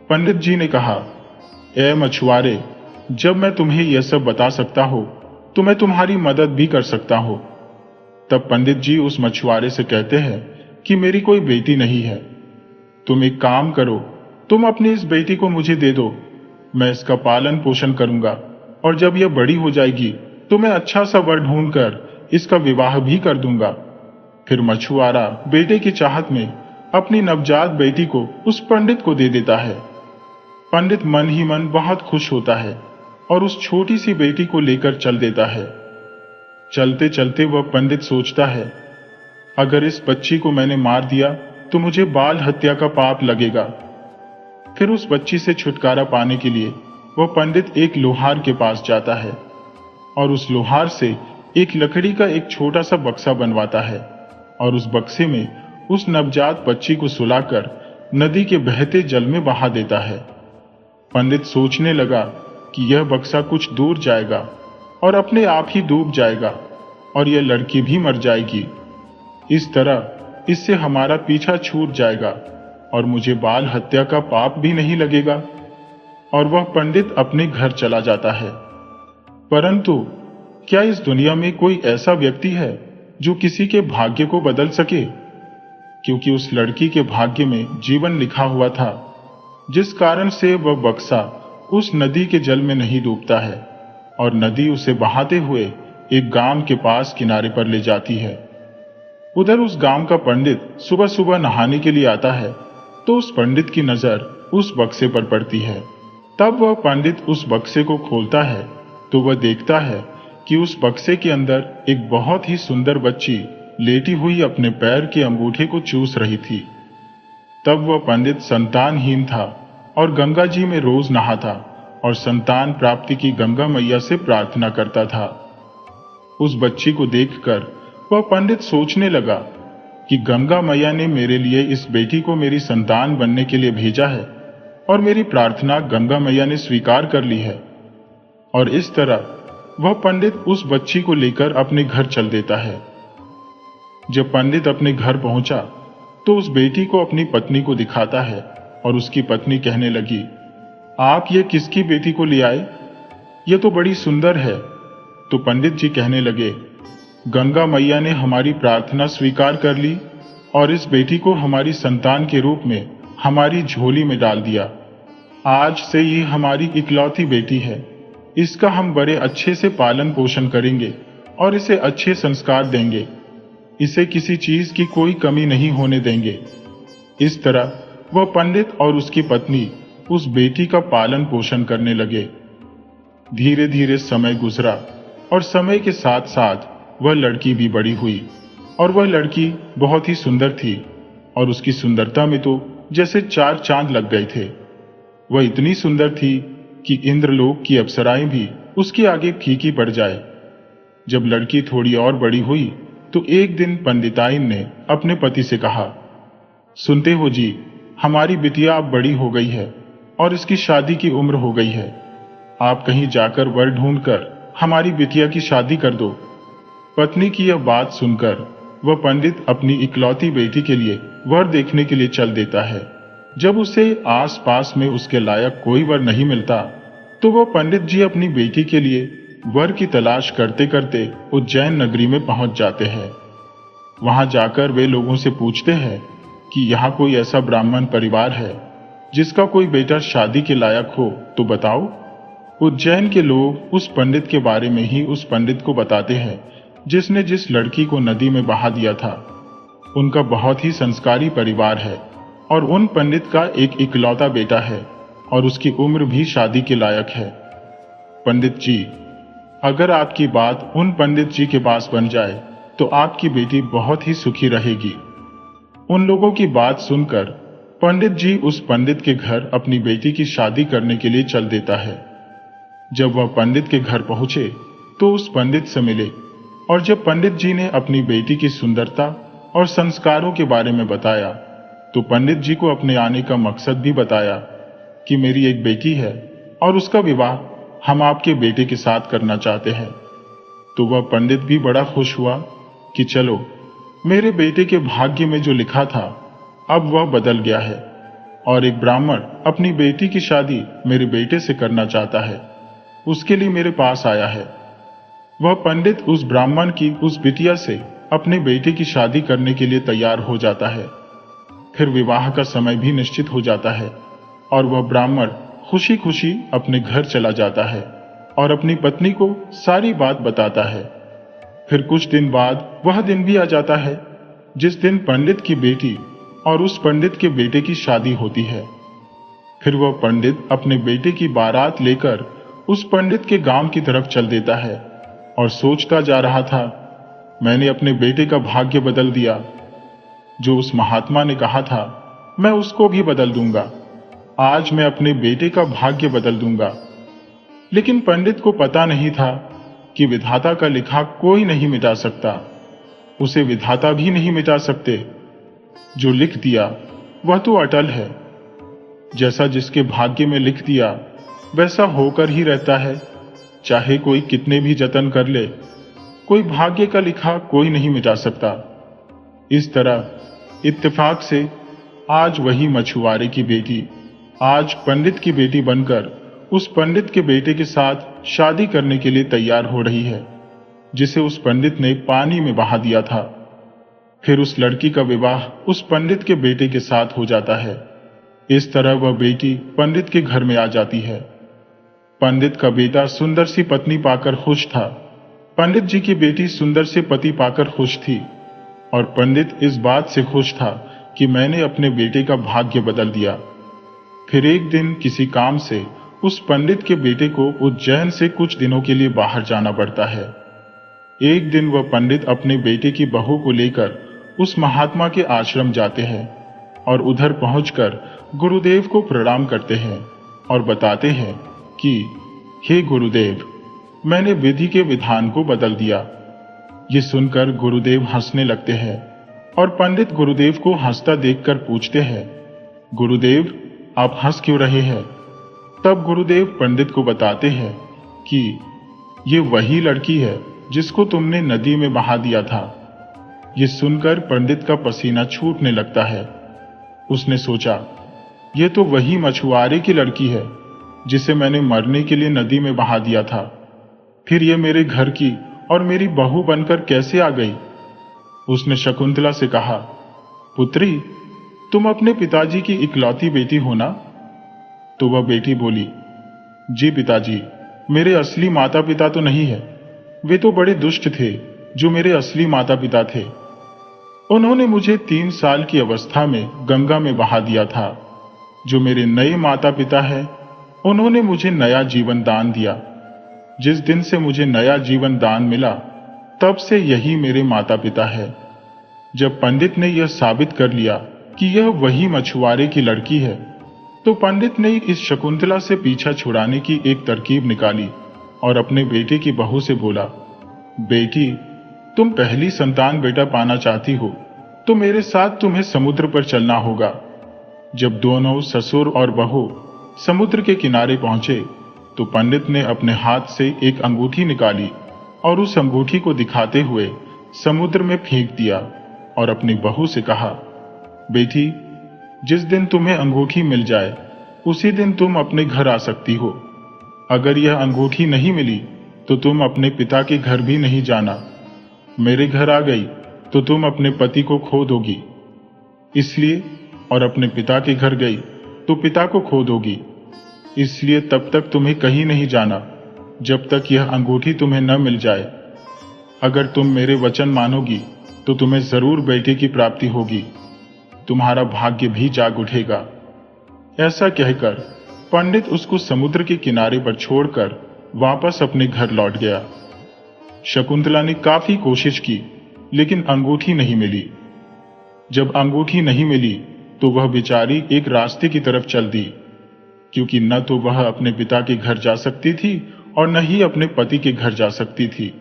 पंडित जी ने कहा, ए मछुआरे, जब मैं तुम्हें यह सब बता सकता हूं तो मैं तुम्हारी मदद भी कर सकता हूं। तब पंडित जी उस मछुआरे से कहते हैं कि मेरी कोई बेटी नहीं है। तुम एक काम करो, तुम अपनी इस बेटी को मुझे दे दो, मैं इसका पालन पोषण करूंगा और जब यह बड़ी हो जाएगी तो मैं अच्छा सा वर ढूंढकर इसका विवाह भी कर दूंगा। फिर मछुआरा बेटे की चाहत में अपनी नवजात बेटी को उस पंडित को दे देता है। पंडित मन ही मन बहुत खुश होता है और उस छोटी सी बेटी को लेकर चल देता है। चलते चलते वह पंडित सोचता है, अगर इस बच्ची को मैंने मार दिया तो मुझे बाल हत्या का पाप लगेगा। फिर उस बच्ची से छुटकारा पाने के लिए वह पंडित एक लोहार के पास जाता है और उस लोहार से एक लकड़ी का एक छोटा सा बक्सा बनवाता है और उस बक्से में उस नवजात बच्ची को सुलाकर नदी के बहते जल में बहा देता है। पंडित सोचने लगा कि यह बक्सा कुछ दूर जाएगा और अपने आप ही डूब जाएगा और यह लड़की भी मर जाएगी। इस तरह इससे हमारा पीछा छूट जाएगा और मुझे बाल हत्या का पाप भी नहीं लगेगा। और वह पंडित अपने घर चला जाता है। परंतु क्या इस दुनिया में कोई ऐसा व्यक्ति है जो किसी के भाग्य को बदल सके? क्योंकि उस लड़की के भाग्य में जीवन लिखा हुआ था, जिस कारण से वह बक्सा उस नदी के जल में नहीं डूबता है और नदी उसे बहाते हुए एक गांव के पास किनारे पर ले जाती है। उधर उस गांव का पंडित सुबह सुबह नहाने के लिए आता है तो उस पंडित की नजर उस बक्से पर पड़ती है। तब वह पंडित उस बक्से को खोलता है तो वह देखता है कि उस बक्से के अंदर एक बहुत ही सुंदर बच्ची लेटी हुई अपने पैर के अंगूठे को चूस रही थी। तब वह पंडित संतानहीन था और गंगा जी में रोज नहाता और संतान प्राप्ति की गंगा मैया से प्रार्थना करता था। उस बच्ची को देखकर वह पंडित सोचने लगा कि गंगा मैया ने मेरे लिए इस बेटी को मेरी संतान बनने के लिए भेजा है और मेरी प्रार्थना गंगा मैया ने स्वीकार कर ली है। और इस तरह वह पंडित उस बच्ची को लेकर अपने घर चल देता है। जब पंडित अपने घर पहुंचा तो उस बेटी को अपनी पत्नी को दिखाता है और उसकी पत्नी कहने लगी, आप ये किसकी बेटी को ले आए? ये तो बड़ी सुंदर है। तो पंडित जी कहने लगे, गंगा मैया ने हमारी प्रार्थना स्वीकार कर ली और इस बेटी को हमारी संतान के रूप में हमारी झोली में डाल दिया। आज से ये हमारी इकलौती बेटी है। इसका हम बड़े अच्छे से पालन पोषण करेंगे और इसे अच्छे संस्कार देंगे। इसे किसी चीज की कोई कमी नहीं होने देंगे। इस तरह वह पंडित और उसकी पत्नी उस बेटी का पालन पोषण करने लगे। धीरे धीरे समय गुजरा और समय के साथ साथ वह लड़की भी बड़ी हुई और वह लड़की बहुत ही सुंदर थी और उसकी सुंदरता में तो जैसे 4 चांद लग गए थे। वह इतनी सुंदर थी कि इंद्रलोक की अप्सराएं भी उसके आगे फीकी पड़ जाए। जब लड़की थोड़ी और बड़ी हुई तो एक दिन पंडिताइन ने अपने पति से कहा, सुनते हो जी, हमारी बिटिया अब बड़ी हो गई है और इसकी शादी की उम्र हो गई है। आप कहीं जाकर वर ढूंढकर हमारी बिटिया की शादी कर दो। पत्नी की यह बात सुनकर वह पंडित अपनी इकलौती बेटी के लिए वर देखने के लिए चल देता है। जब उसे आस पास में उसके लायक कोई वर नहीं मिलता तो वह पंडित जी अपनी बेटी के लिए वर की तलाश करते करते उज्जैन नगरी में पहुंच जाते हैं। वहां जाकर वे लोगों से पूछते हैं कि यहाँ कोई ऐसा ब्राह्मण परिवार है जिसका कोई बेटा शादी के लायक हो तो बताओ। उज्जैन के लोग उस पंडित के बारे में ही उस पंडित को बताते हैं जिसने जिस लड़की को नदी में बहा दिया था। उनका बहुत ही संस्कारी परिवार है और उन पंडित का एक इकलौता बेटा है और उसकी उम्र भी शादी के लायक है। पंडित जी, अगर आपकी बात उन पंडित जी के पास बन जाए तो आपकी बेटी बहुत ही सुखी रहेगी। उन लोगों की बात सुनकर पंडित जी उस पंडित के घर अपनी बेटी की शादी करने के लिए चल देता है। जब वह पंडित के घर पहुंचे तो उस पंडित से मिले और जब पंडित जी ने अपनी बेटी की सुंदरता और संस्कारों के बारे में बताया तो पंडित जी को अपने आने का मकसद भी बताया कि मेरी एक बेटी है और उसका विवाह हम आपके बेटे के साथ करना चाहते हैं। तो वह पंडित भी बड़ा खुश हुआ कि चलो, मेरे बेटे के भाग्य में जो लिखा था अब वह बदल गया है और एक ब्राह्मण अपनी बेटी की शादी मेरे बेटे से करना चाहता है, उसके लिए मेरे पास आया है। वह पंडित उस ब्राह्मण की उस बिटिया से अपने बेटे की शादी करने के लिए तैयार हो जाता है। फिर विवाह का समय भी निश्चित हो जाता है और वह ब्राह्मण खुशी खुशी अपने घर चला जाता है और अपनी पत्नी को सारी बात बताता है। फिर कुछ दिन बाद वह दिन भी आ जाता है जिस दिन पंडित की बेटी और उस पंडित के बेटे की शादी होती है। फिर वह पंडित अपने बेटे की बारात लेकर उस पंडित के गांव की तरफ चल देता है और सोचता जा रहा था, मैंने अपने बेटे का भाग्य बदल दिया। जो उस महात्मा ने कहा था, मैं उसको भी बदल दूंगा। आज मैं अपने बेटे का भाग्य बदल दूंगा। लेकिन पंडित को पता नहीं था कि विधाता का लिखा कोई नहीं मिटा सकता, उसे विधाता भी नहीं मिटा सकते। जो लिख दिया वह तो अटल है। जैसा जिसके भाग्य में लिख दिया वैसा होकर ही रहता है, चाहे कोई कितने भी जतन कर ले। कोई भाग्य का लिखा कोई नहीं मिटा सकता। इस तरह इत्तेफाक से आज वही मछुआरे की बेटी आज पंडित की बेटी बनकर उस पंडित के बेटे के साथ शादी करने के लिए तैयार हो रही है, जिसे उस पंडित ने पानी में बहा दिया था। फिर उस लड़की का विवाह उस पंडित के बेटे के साथ हो जाता है। इस तरह वह बेटी पंडित के घर में आ जाती है। पंडित का बेटा सुंदर सी पत्नी पाकर खुश था। पंडित जी की बेटी सुंदर से पति पाकर खुश थी और पंडित इस बात से खुश था कि मैंने अपने बेटे का भाग्य बदल दिया। फिर एक दिन किसी काम से उस पंडित के बेटे को उज्जैन से कुछ दिनों के लिए बाहर जाना पड़ता है। एक दिन वह पंडित अपने बेटे की बहू को लेकर उस महात्मा के आश्रम जाते हैं और उधर पहुंचकर गुरुदेव को प्रणाम करते हैं और बताते हैं कि हे गुरुदेव, मैंने विधि के विधान को बदल दिया। ये सुनकर गुरुदेव हंसने लगते हैं और पंडित गुरुदेव को हंसता देखकर पूछते हैं, गुरुदेव आप हंस क्यों रहे हैं? तब गुरुदेव पंडित को बताते हैं कि ये वही लड़की है जिसको तुमने नदी में बहा दिया था। ये सुनकर पंडित का पसीना छूटने लगता है। उसने सोचा, ये तो वही मछुआरे की लड़की है जिसे मैंने मरने के लिए नदी में बहा दिया था। फिर ये मेरे घर की और मेरी बहू बनकर कैसे आ गई? उसने शकुंतला से कहा, पुत्री, तुम अपने पिताजी की इकलौती बेटी हो ना? तो वह बेटी बोली, जी पिताजी, मेरे असली माता पिता तो नहीं है। वे तो बड़े दुष्ट थे जो मेरे असली माता पिता थे। उन्होंने मुझे 3 साल की अवस्था में गंगा में बहा दिया था। जो मेरे नए माता पिता हैं, उन्होंने मुझे नया जीवन दान दिया। जिस दिन से मुझे नया जीवन दान मिला, तब से यही मेरे माता पिता है। जब पंडित ने यह साबित कर लिया कि यह वही मछुआरे की लड़की है, तो पंडित ने इस शकुंतला से पीछा छुड़ाने की एक तरकीब निकाली और अपने बेटे की बहू से बोला, बेटी, तुम पहली संतान बेटा पाना चाहती हो तो मेरे साथ तुम्हें समुद्र पर चलना होगा। जब दोनों ससुर और बहू समुद्र के किनारे पहुंचे तो पंडित ने अपने हाथ से एक अंगूठी निकाली और उस अंगूठी को दिखाते हुए समुद्र में फेंक दिया और अपनी बहू से कहा, बेटी, जिस दिन तुम्हें अंगूठी मिल जाए उसी दिन तुम अपने घर आ सकती हो। अगर यह अंगूठी नहीं मिली तो तुम अपने पिता के घर भी नहीं जाना। मेरे घर आ गई तो तुम अपने पति को खो दोगी, इसलिए, और अपने पिता के घर गई तो पिता को खो दोगी, इसलिए तब तक तुम्हें कहीं नहीं जाना जब तक यह अंगूठी तुम्हें न मिल जाए। अगर तुम मेरे वचन मानोगी तो तुम्हें जरूर बेटे की प्राप्ति होगी, तुम्हारा भाग्य भी जाग उठेगा। ऐसा कहकर पंडित उसको समुद्र के किनारे पर छोड़कर वापस अपने घर लौट गया। शकुंतला ने काफी कोशिश की लेकिन अंगूठी नहीं मिली। जब अंगूठी नहीं मिली तो वह बेचारी एक रास्ते की तरफ चल दी, क्योंकि न तो वह अपने पिता के घर जा सकती थी और न ही अपने पति के घर जा सकती थी।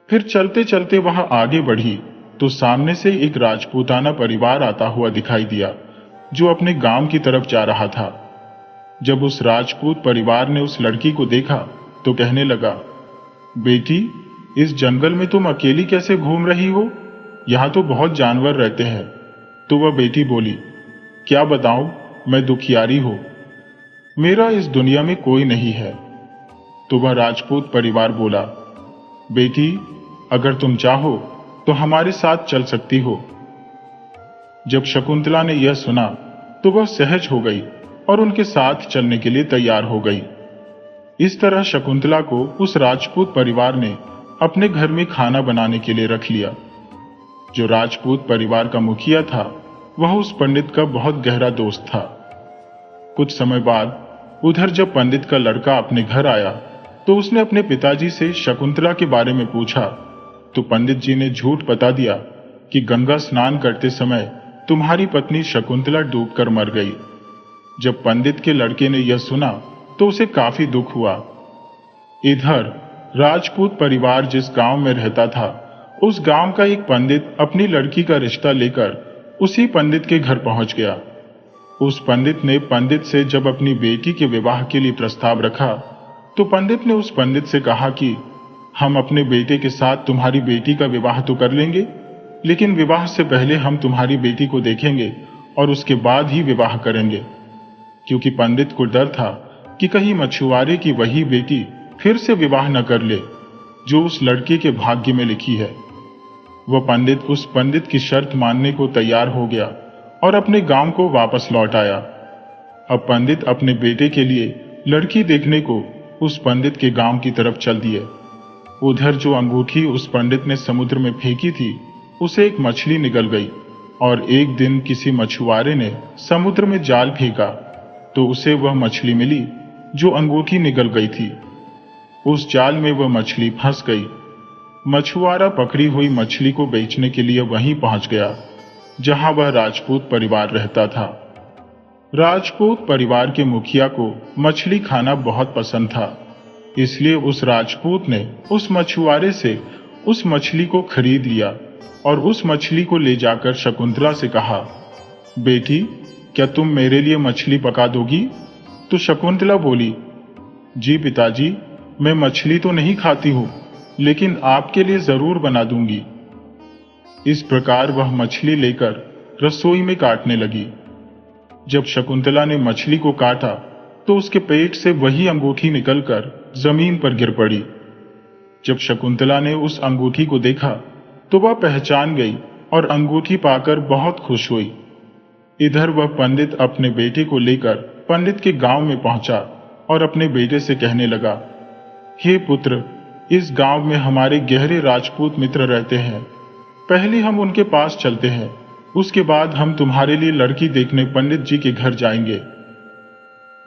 फिर चलते चलते वह आगे बढ़ी तो सामने से एक राजपूताना परिवार आता हुआ दिखाई दिया जो अपने गांव की तरफ जा रहा था। जब उस राजपूत परिवार ने उस लड़की को देखा तो कहने लगा, बेटी, इस जंगल में तुम अकेली कैसे घूम रही हो? यहां तो बहुत जानवर रहते हैं। तो वह बेटी बोली, क्या बताऊं, मैं दुखियारी हूं, मेरा इस दुनिया में कोई नहीं है। तो वह राजपूत परिवार बोला, बेटी, अगर तुम चाहो तो हमारे साथ चल सकती हो। जब शकुंतला ने यह सुना तो वह सहज हो गई और उनके साथ चलने के लिए तैयार हो गई। इस तरह शकुंतला को उस राजपूत परिवार ने अपने घर में खाना बनाने के लिए रख लिया। जो राजपूत परिवार का मुखिया था वह उस पंडित का बहुत गहरा दोस्त था। कुछ समय बाद उधर जब पंडित का लड़का अपने घर आया तो उसने अपने पिताजी से शकुंतला के बारे में पूछा, तो पंडित जी ने झूठ बता दिया कि गंगा स्नान करते समय तुम्हारी पत्नी शकुंतला डूबकर मर गई। जब पंडित के लड़के ने यह सुना तो उसे काफी दुख हुआ। इधर राजपूत परिवार जिस गांव में रहता था उस गांव का एक पंडित अपनी लड़की का रिश्ता लेकर उसी पंडित के घर पहुंच गया। उस पंडित ने पंडित से जब अपनी बेटी के विवाह के लिए प्रस्ताव रखा तो पंडित ने उस पंडित से कहा कि हम अपने बेटे के साथ तुम्हारी बेटी का विवाह तो कर लेंगे, लेकिन विवाह से पहले हम तुम्हारी बेटी को देखेंगे और उसके बाद ही विवाह करेंगे, क्योंकि पंडित को डर था कि कहीं मछुआरे की वही बेटी फिर से विवाह न कर ले जो उस लड़के के भाग्य में लिखी है। वह पंडित उस पंडित की शर्त मानने को तैयार हो गया और अपने गांव को वापस लौट आया। अब पंडित अपने बेटे के लिए लड़की देखने को उस पंडित के गांव की तरफ चल दिए। उधर जो अंगूठी उस पंडित ने समुद्र में फेंकी थी उसे एक मछली निगल गई और एक दिन किसी मछुआरे ने समुद्र में जाल फेंका तो उसे वह मछली मिली जो अंगूठी निगल गई थी। उस जाल में वह मछली फंस गई। मछुआरा पकड़ी हुई मछली को बेचने के लिए वहीं पहुंच गया जहां वह राजपूत परिवार रहता था। राजपूत परिवार के मुखिया को मछली खाना बहुत पसंद था, इसलिए उस राजपूत ने उस मछुआरे से उस मछली को खरीद लिया और उस मछली को ले जाकर शकुंतला से कहा, बेटी क्या तुम मेरे लिए मछली पका दोगी? तो शकुंतला बोली, जी पिताजी, मैं मछली तो नहीं खाती हूं, लेकिन आपके लिए जरूर बना दूंगी। इस प्रकार वह मछली लेकर रसोई में काटने लगी। जब शकुंतला ने मछली को काटा तो उसके पेट से वही अंगूठी निकलकर जमीन पर गिर पड़ी। जब शकुंतला ने उस अंगूठी को देखा तो वह पहचान गई और अंगूठी पाकर बहुत खुश हुई। इधर वह पंडित अपने बेटे को लेकर पंडित के गांव में पहुंचा और अपने बेटे से कहने लगा, हे पुत्र, इस गांव में हमारे गहरे राजपूत मित्र रहते हैं। पहले हम उनके पास चलते हैं, उसके बाद हम तुम्हारे लिए लड़की देखने पंडित जी के घर जाएंगे।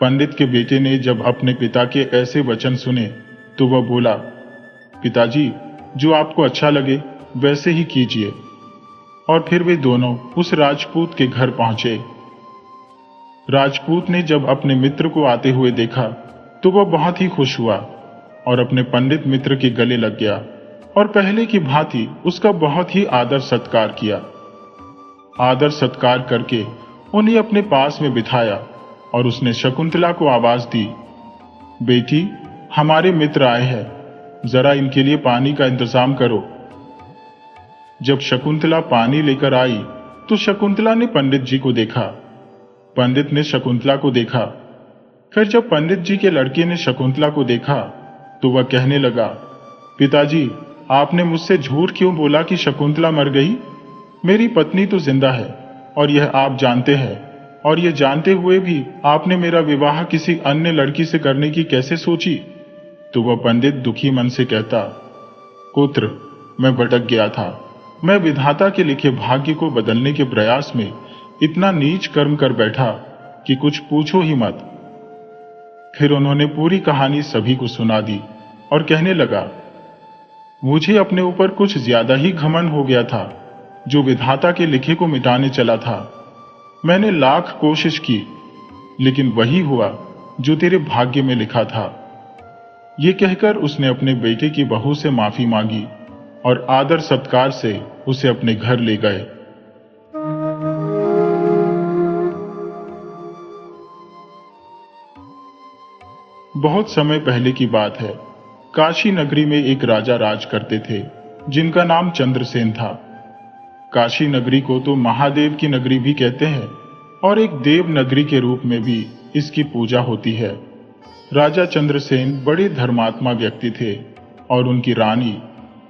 पंडित के बेटे ने जब अपने पिता के ऐसे वचन सुने तो वह बोला, पिताजी, जो आपको अच्छा लगे वैसे ही कीजिए। और फिर वे दोनों उस राजपूत के घर पहुंचे। राजपूत ने जब अपने मित्र को आते हुए देखा तो वह बहुत ही खुश हुआ और अपने पंडित मित्र के गले लग गया और पहले की भांति उसका बहुत ही आदर सत्कार किया। आदर सत्कार करके उन्हें अपने पास में बिठाया और उसने शकुंतला को आवाज दी, बेटी, हमारे मित्र आए हैं, जरा इनके लिए पानी का इंतजाम करो। जब शकुंतला पानी लेकर आई तो शकुंतला ने पंडित जी को देखा, पंडित ने शकुंतला को देखा। फिर जब पंडित जी के लड़के ने शकुंतला को देखा तो वह कहने लगा, पिताजी, आपने मुझसे झूठ क्यों बोला कि शकुंतला मर गई? मेरी पत्नी तो जिंदा है और यह आप जानते हैं, और यह जानते हुए भी आपने मेरा विवाह किसी अन्य लड़की से करने की कैसे सोची? तो वह पंडित दुखी मन से कहता, पुत्र, मैं भटक गया था। मैं विधाता के लिखे भाग्य को बदलने के प्रयास में इतना नीच कर्म कर बैठा कि कुछ पूछो ही मत। फिर उन्होंने पूरी कहानी सभी को सुना दी और कहने लगा, मुझे अपने ऊपर कुछ ज्यादा ही घमंड हो गया था, जो विधाता के लिखे को मिटाने चला था। मैंने लाख कोशिश की, लेकिन वही हुआ जो तेरे भाग्य में लिखा था। ये कहकर उसने अपने बेटे की बहू से माफी मांगी और आदर सत्कार से उसे अपने घर ले गए। बहुत समय पहले की बात है। काशी नगरी में एक राजा राज करते थे जिनका नाम चंद्रसेन था। काशी नगरी को तो महादेव की नगरी भी कहते हैं और एक देव नगरी के रूप में भी इसकी पूजा होती है। राजा चंद्रसेन बड़े धर्मात्मा व्यक्ति थे और उनकी रानी,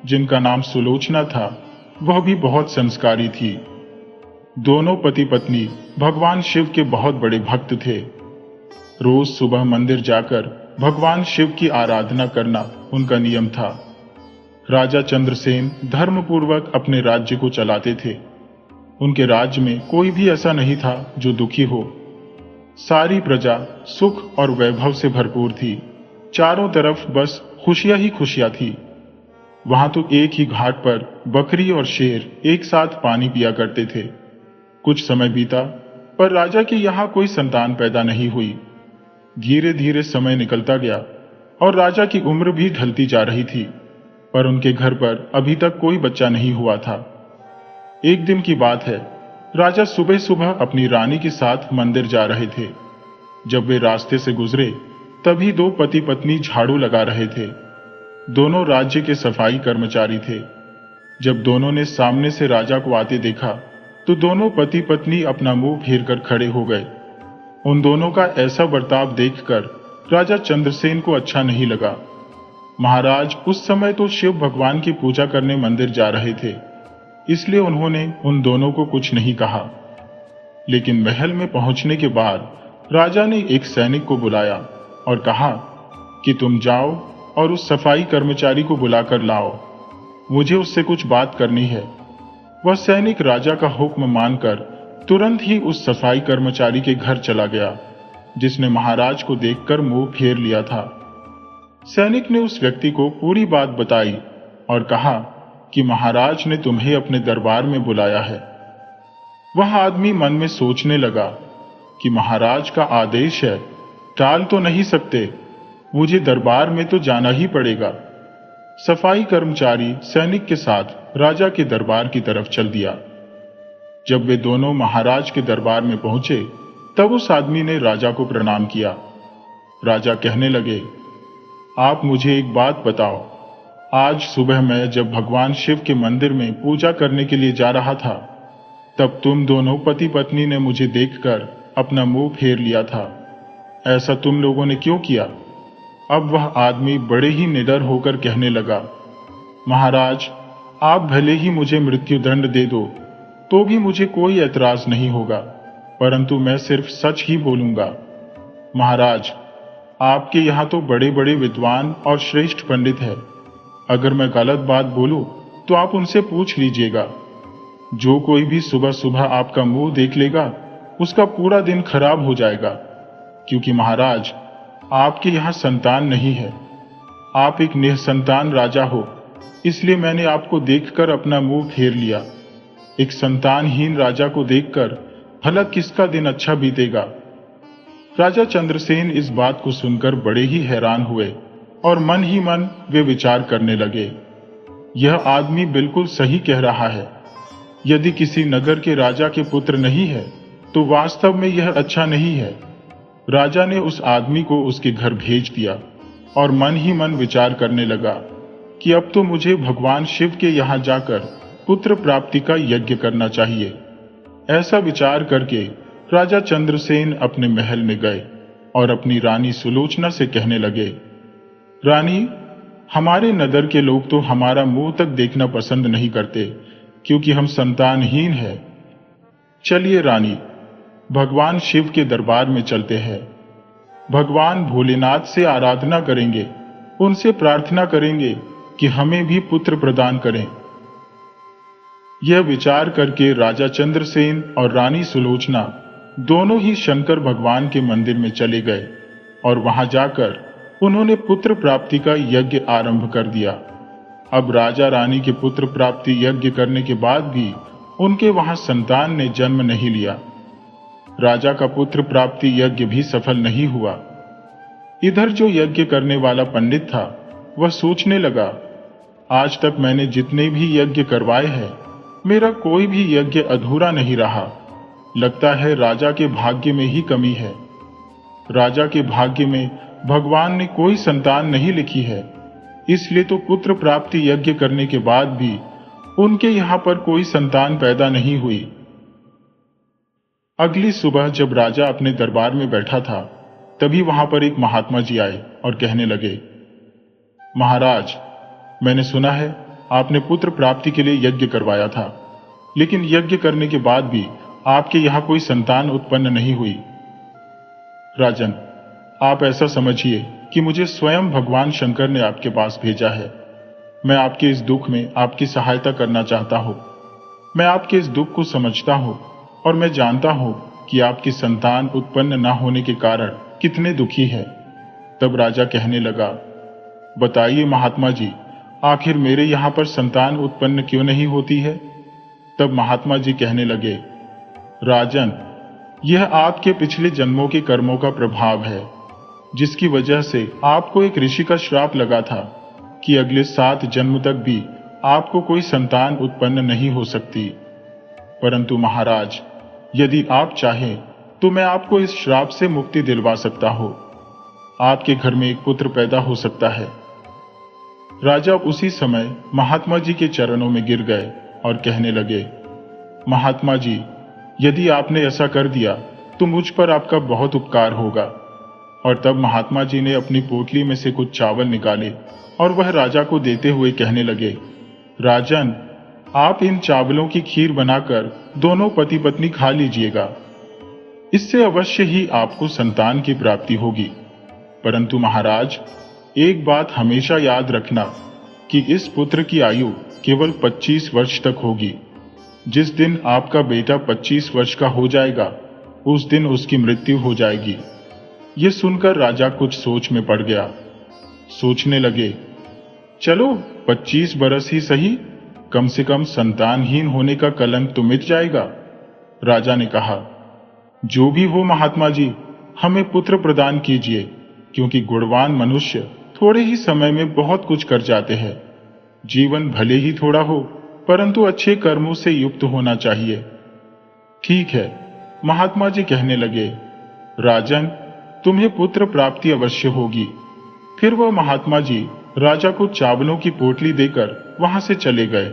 जिनका नाम सुलोचना था, वह भी बहुत संस्कारी थी। दोनों पति पत्नी भगवान शिव के बहुत बड़े भक्त थे। रोज सुबह मंदिर जाकर भगवान शिव की आराधना करना उनका नियम था। राजा चंद्रसेन धर्मपूर्वक अपने राज्य को चलाते थे। उनके राज्य में कोई भी ऐसा नहीं था जो दुखी हो। सारी प्रजा सुख और वैभव से भरपूर थी। चारों तरफ बस खुशियां ही खुशियां थी। वहां तो एक ही घाट पर बकरी और शेर एक साथ पानी पिया करते थे। कुछ समय बीता, पर राजा की यहां कोई संतान पैदा नहीं हुई। धीरे धीरे समय निकलता गया और राजा की उम्र भी ढलती जा रही थी, पर उनके घर पर अभी तक कोई बच्चा नहीं हुआ था। एक दिन की बात है, राजा सुबह सुबह अपनी रानी के साथ मंदिर जा रहे थे। जब वे रास्ते से गुजरे, तभी दो पति पत्नी झाड़ू लगा रहे थे। दोनों राज्य के सफाई कर्मचारी थे। जब दोनों ने सामने से राजा को आते देखा, तो दोनों पति पत्नी अपना मुंह फेर कर खड़े हो गए। उन दोनों का ऐसा बर्ताव देखकर राजा चंद्रसेन को अच्छा नहीं लगा। महाराज उस समय तो शिव भगवान की पूजा करने मंदिर जा रहे थे, इसलिए उन्होंने उन दोनों को कुछ नहीं कहा। लेकिन महल में पहुंचने के बाद राजा ने एक सैनिक को बुलाया और कहा कि तुम जाओ और उस सफाई कर्मचारी को बुलाकर लाओ, मुझे उससे कुछ बात करनी है। वह सैनिक राजा का हुक्म मानकर तुरंत ही उस सफाई कर्मचारी के घर चला गया, जिसने महाराज को देखकर मुंह फेर लिया था। सैनिक ने उस व्यक्ति को पूरी बात बताई और कहा कि महाराज ने तुम्हें अपने दरबार में बुलाया है। वह आदमी मन में सोचने लगा कि महाराज का आदेश है, टाल तो नहीं सकते, मुझे दरबार में तो जाना ही पड़ेगा। सफाई कर्मचारी सैनिक के साथ राजा के दरबार की तरफ चल दिया। जब वे दोनों महाराज के दरबार में पहुंचे, तब उस आदमी ने राजा को प्रणाम किया। राजा कहने लगे, आप मुझे एक बात बताओ, आज सुबह मैं जब भगवान शिव के मंदिर में पूजा करने के लिए जा रहा था, तब तुम दोनों पति पत्नी ने मुझे देखकर अपना मुंह फेर लिया था। ऐसा तुम लोगों ने क्यों किया? अब वह आदमी बड़े ही निडर होकर कहने लगा, महाराज, आप भले ही मुझे मृत्युदंड दे दो तो भी मुझे कोई ऐतराज नहीं होगा, परंतु मैं सिर्फ सच ही बोलूंगा। महाराज, आपके यहाँ तो बड़े बड़े विद्वान और श्रेष्ठ पंडित हैं। अगर मैं गलत बात बोलूं तो आप उनसे पूछ लीजिएगा। जो कोई भी सुबह सुबह आपका मुंह देख लेगा, उसका पूरा दिन खराब हो जाएगा, क्योंकि महाराज, आपके यहाँ संतान नहीं है। आप एक निसंतान राजा हो, इसलिए मैंने आपको देखकर अपना मुंह फेर लिया। एक संतानहीन राजा को देखकर भला किसका दिन अच्छा बीतेगा? राजा चंद्रसेन इस बात को सुनकर बड़े ही हैरान हुए और मन ही मन वे विचार करने लगे, यह आदमी बिल्कुल सही कह रहा है। यदि किसी नगर के राजा के पुत्र नहीं है, तो वास्तव में यह अच्छा नहीं है। राजा ने उस आदमी को उसके घर भेज दिया और मन ही मन विचार करने लगा कि अब तो मुझे भगवान शिव के यहाँ जाकर पुत्र प्राप्ति का यज्ञ करना चाहिए। ऐसा विचार करके राजा चंद्रसेन अपने महल में गए और अपनी रानी सुलोचना से कहने लगे, रानी, हमारे नगर के लोग तो हमारा मुंह तक देखना पसंद नहीं करते, क्योंकि हम संतानहीन हैं। चलिए रानी, भगवान शिव के दरबार में चलते हैं। भगवान भोलेनाथ से आराधना करेंगे, उनसे प्रार्थना करेंगे कि हमें भी पुत्र प्रदान करें। यह विचार करके राजा चंद्रसेन और रानी सुलोचना दोनों ही शंकर भगवान के मंदिर में चले गए और वहां जाकर उन्होंने पुत्र प्राप्ति का यज्ञ आरंभ कर दिया। अब राजा रानी के पुत्र प्राप्ति यज्ञ करने के बाद भी उनके वहां संतान ने जन्म नहीं लिया। राजा का पुत्र प्राप्ति यज्ञ भी सफल नहीं हुआ। इधर जो यज्ञ करने वाला पंडित था, वह सोचने लगा, आज तक मैंने जितने भी यज्ञ करवाए हैं, मेरा कोई भी यज्ञ अधूरा नहीं रहा। लगता है राजा के भाग्य में ही कमी है। राजा के भाग्य में भगवान ने कोई संतान नहीं लिखी है, इसलिए तो पुत्र प्राप्ति यज्ञ करने के बाद भी उनके यहां पर कोई संतान पैदा नहीं हुई। अगली सुबह जब राजा अपने दरबार में बैठा था, तभी वहां पर एक महात्मा जी आए और कहने लगे, महाराज, मैंने सुना है आपने पुत्र प्राप्ति के लिए यज्ञ करवाया था, लेकिन यज्ञ करने के बाद भी आपके यहां कोई संतान उत्पन्न नहीं हुई। राजन, आप ऐसा समझिए कि मुझे स्वयं भगवान शंकर ने आपके पास भेजा है। मैं आपके इस दुख में आपकी सहायता करना चाहता हूँ। मैं आपके इस दुख को समझता हूँ और मैं जानता हूँ कि आपकी संतान उत्पन्न न होने के कारण कितने दुखी है। तब राजा कहने लगा, बताइए महात्मा जी, आखिर मेरे यहाँ पर संतान उत्पन्न क्यों नहीं होती है? तब महात्मा जी कहने लगे, राजन, यह आपके पिछले जन्मों के कर्मों का प्रभाव है, जिसकी वजह से आपको एक ऋषि का श्राप लगा था कि अगले 7 जन्म तक भी आपको कोई संतान उत्पन्न नहीं हो सकती। परंतु महाराज, यदि आप चाहें तो मैं आपको इस श्राप से मुक्ति दिलवा सकता हूं। आपके घर में एक पुत्र पैदा हो सकता है। राजा उसी समय महात्मा जी के चरणों में गिर गए और कहने लगे, महात्मा जी, यदि आपने ऐसा कर दिया तो मुझ पर आपका बहुत उपकार होगा। और तब महात्मा जी ने अपनी पोटली में से कुछ चावल निकाले और वह राजा को देते हुए कहने लगे, राजन, आप इन चावलों की खीर बनाकर दोनों पति पत्नी खा लीजिएगा। इससे अवश्य ही आपको संतान की प्राप्ति होगी। परंतु महाराज, एक बात हमेशा याद रखना कि इस पुत्र की आयु केवल 25 वर्ष तक होगी। जिस दिन आपका बेटा 25 वर्ष का हो जाएगा, उस दिन उसकी मृत्यु हो जाएगी। यह सुनकर राजा कुछ सोच में पड़ गया। सोचने लगे, चलो 25 बरस ही सही, कम से कम संतानहीन होने का कलंक तो मिट जाएगा। राजा ने कहा, जो भी हो महात्मा जी, हमें पुत्र प्रदान कीजिए, क्योंकि गुणवान मनुष्य थोड़े ही समय में बहुत कुछ कर जाते हैं। जीवन भले ही थोड़ा हो, परंतु अच्छे कर्मों से युक्त होना चाहिए। ठीक है, महात्मा जी कहने लगे, राजन, तुम्हें पुत्र प्राप्ति अवश्य होगी। फिर वह महात्मा जी राजा को चावलों की पोटली देकर वहां से चले गए।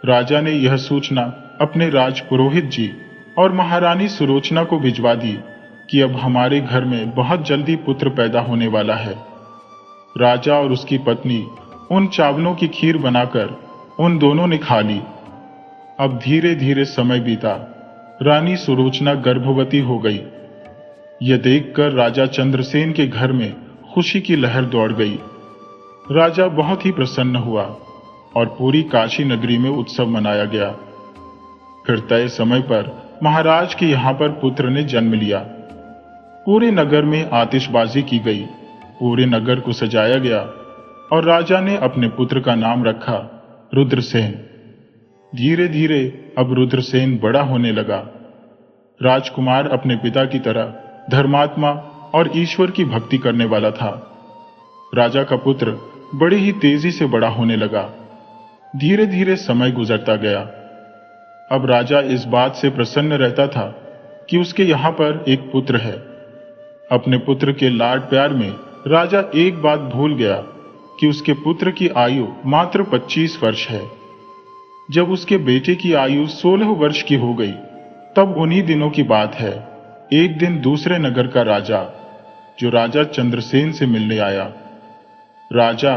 राजा ने यह सूचना अपने राज पुरोहित जी और महारानी सुलोचना को भिजवा दी कि अब हमारे घर में बहुत जल्दी पुत्र पैदा होने वाला है। राजा और उसकी पत्नी उन चावलों की खीर बनाकर उन दोनों ने खा ली। अब धीरे धीरे समय बीता। रानी सुलोचना गर्भवती हो गई। यह देखकर राजा चंद्रसेन के घर में खुशी की लहर दौड़ गई। राजा बहुत ही प्रसन्न हुआ और पूरी काशी नगरी में उत्सव मनाया गया। फिर तय समय पर महाराज के यहां पर पुत्र ने जन्म लिया। पूरे नगर में आतिशबाजी की गई, पूरे नगर को सजाया गया और राजा ने अपने पुत्र का नाम रखा रुद्रसेन। धीरे धीरे अब रुद्रसेन बड़ा होने लगा। राजकुमार अपने पिता की तरह धर्मात्मा और ईश्वर की भक्ति करने वाला था। राजा का पुत्र बड़ी ही तेजी से बड़ा होने लगा। धीरे धीरे समय गुजरता गया। अब राजा इस बात से प्रसन्न रहता था कि उसके यहां पर एक पुत्र है। अपने पुत्र के लाड प्यार में राजा एक बात भूल गया कि उसके पुत्र की आयु मात्र 25 वर्ष है। जब उसके बेटे की आयु 16 वर्ष की हो गई, तब उन्हीं दिनों की बात है। एक दिन दूसरे नगर का राजा, जो राजा चंद्रसेन से मिलने आया। राजा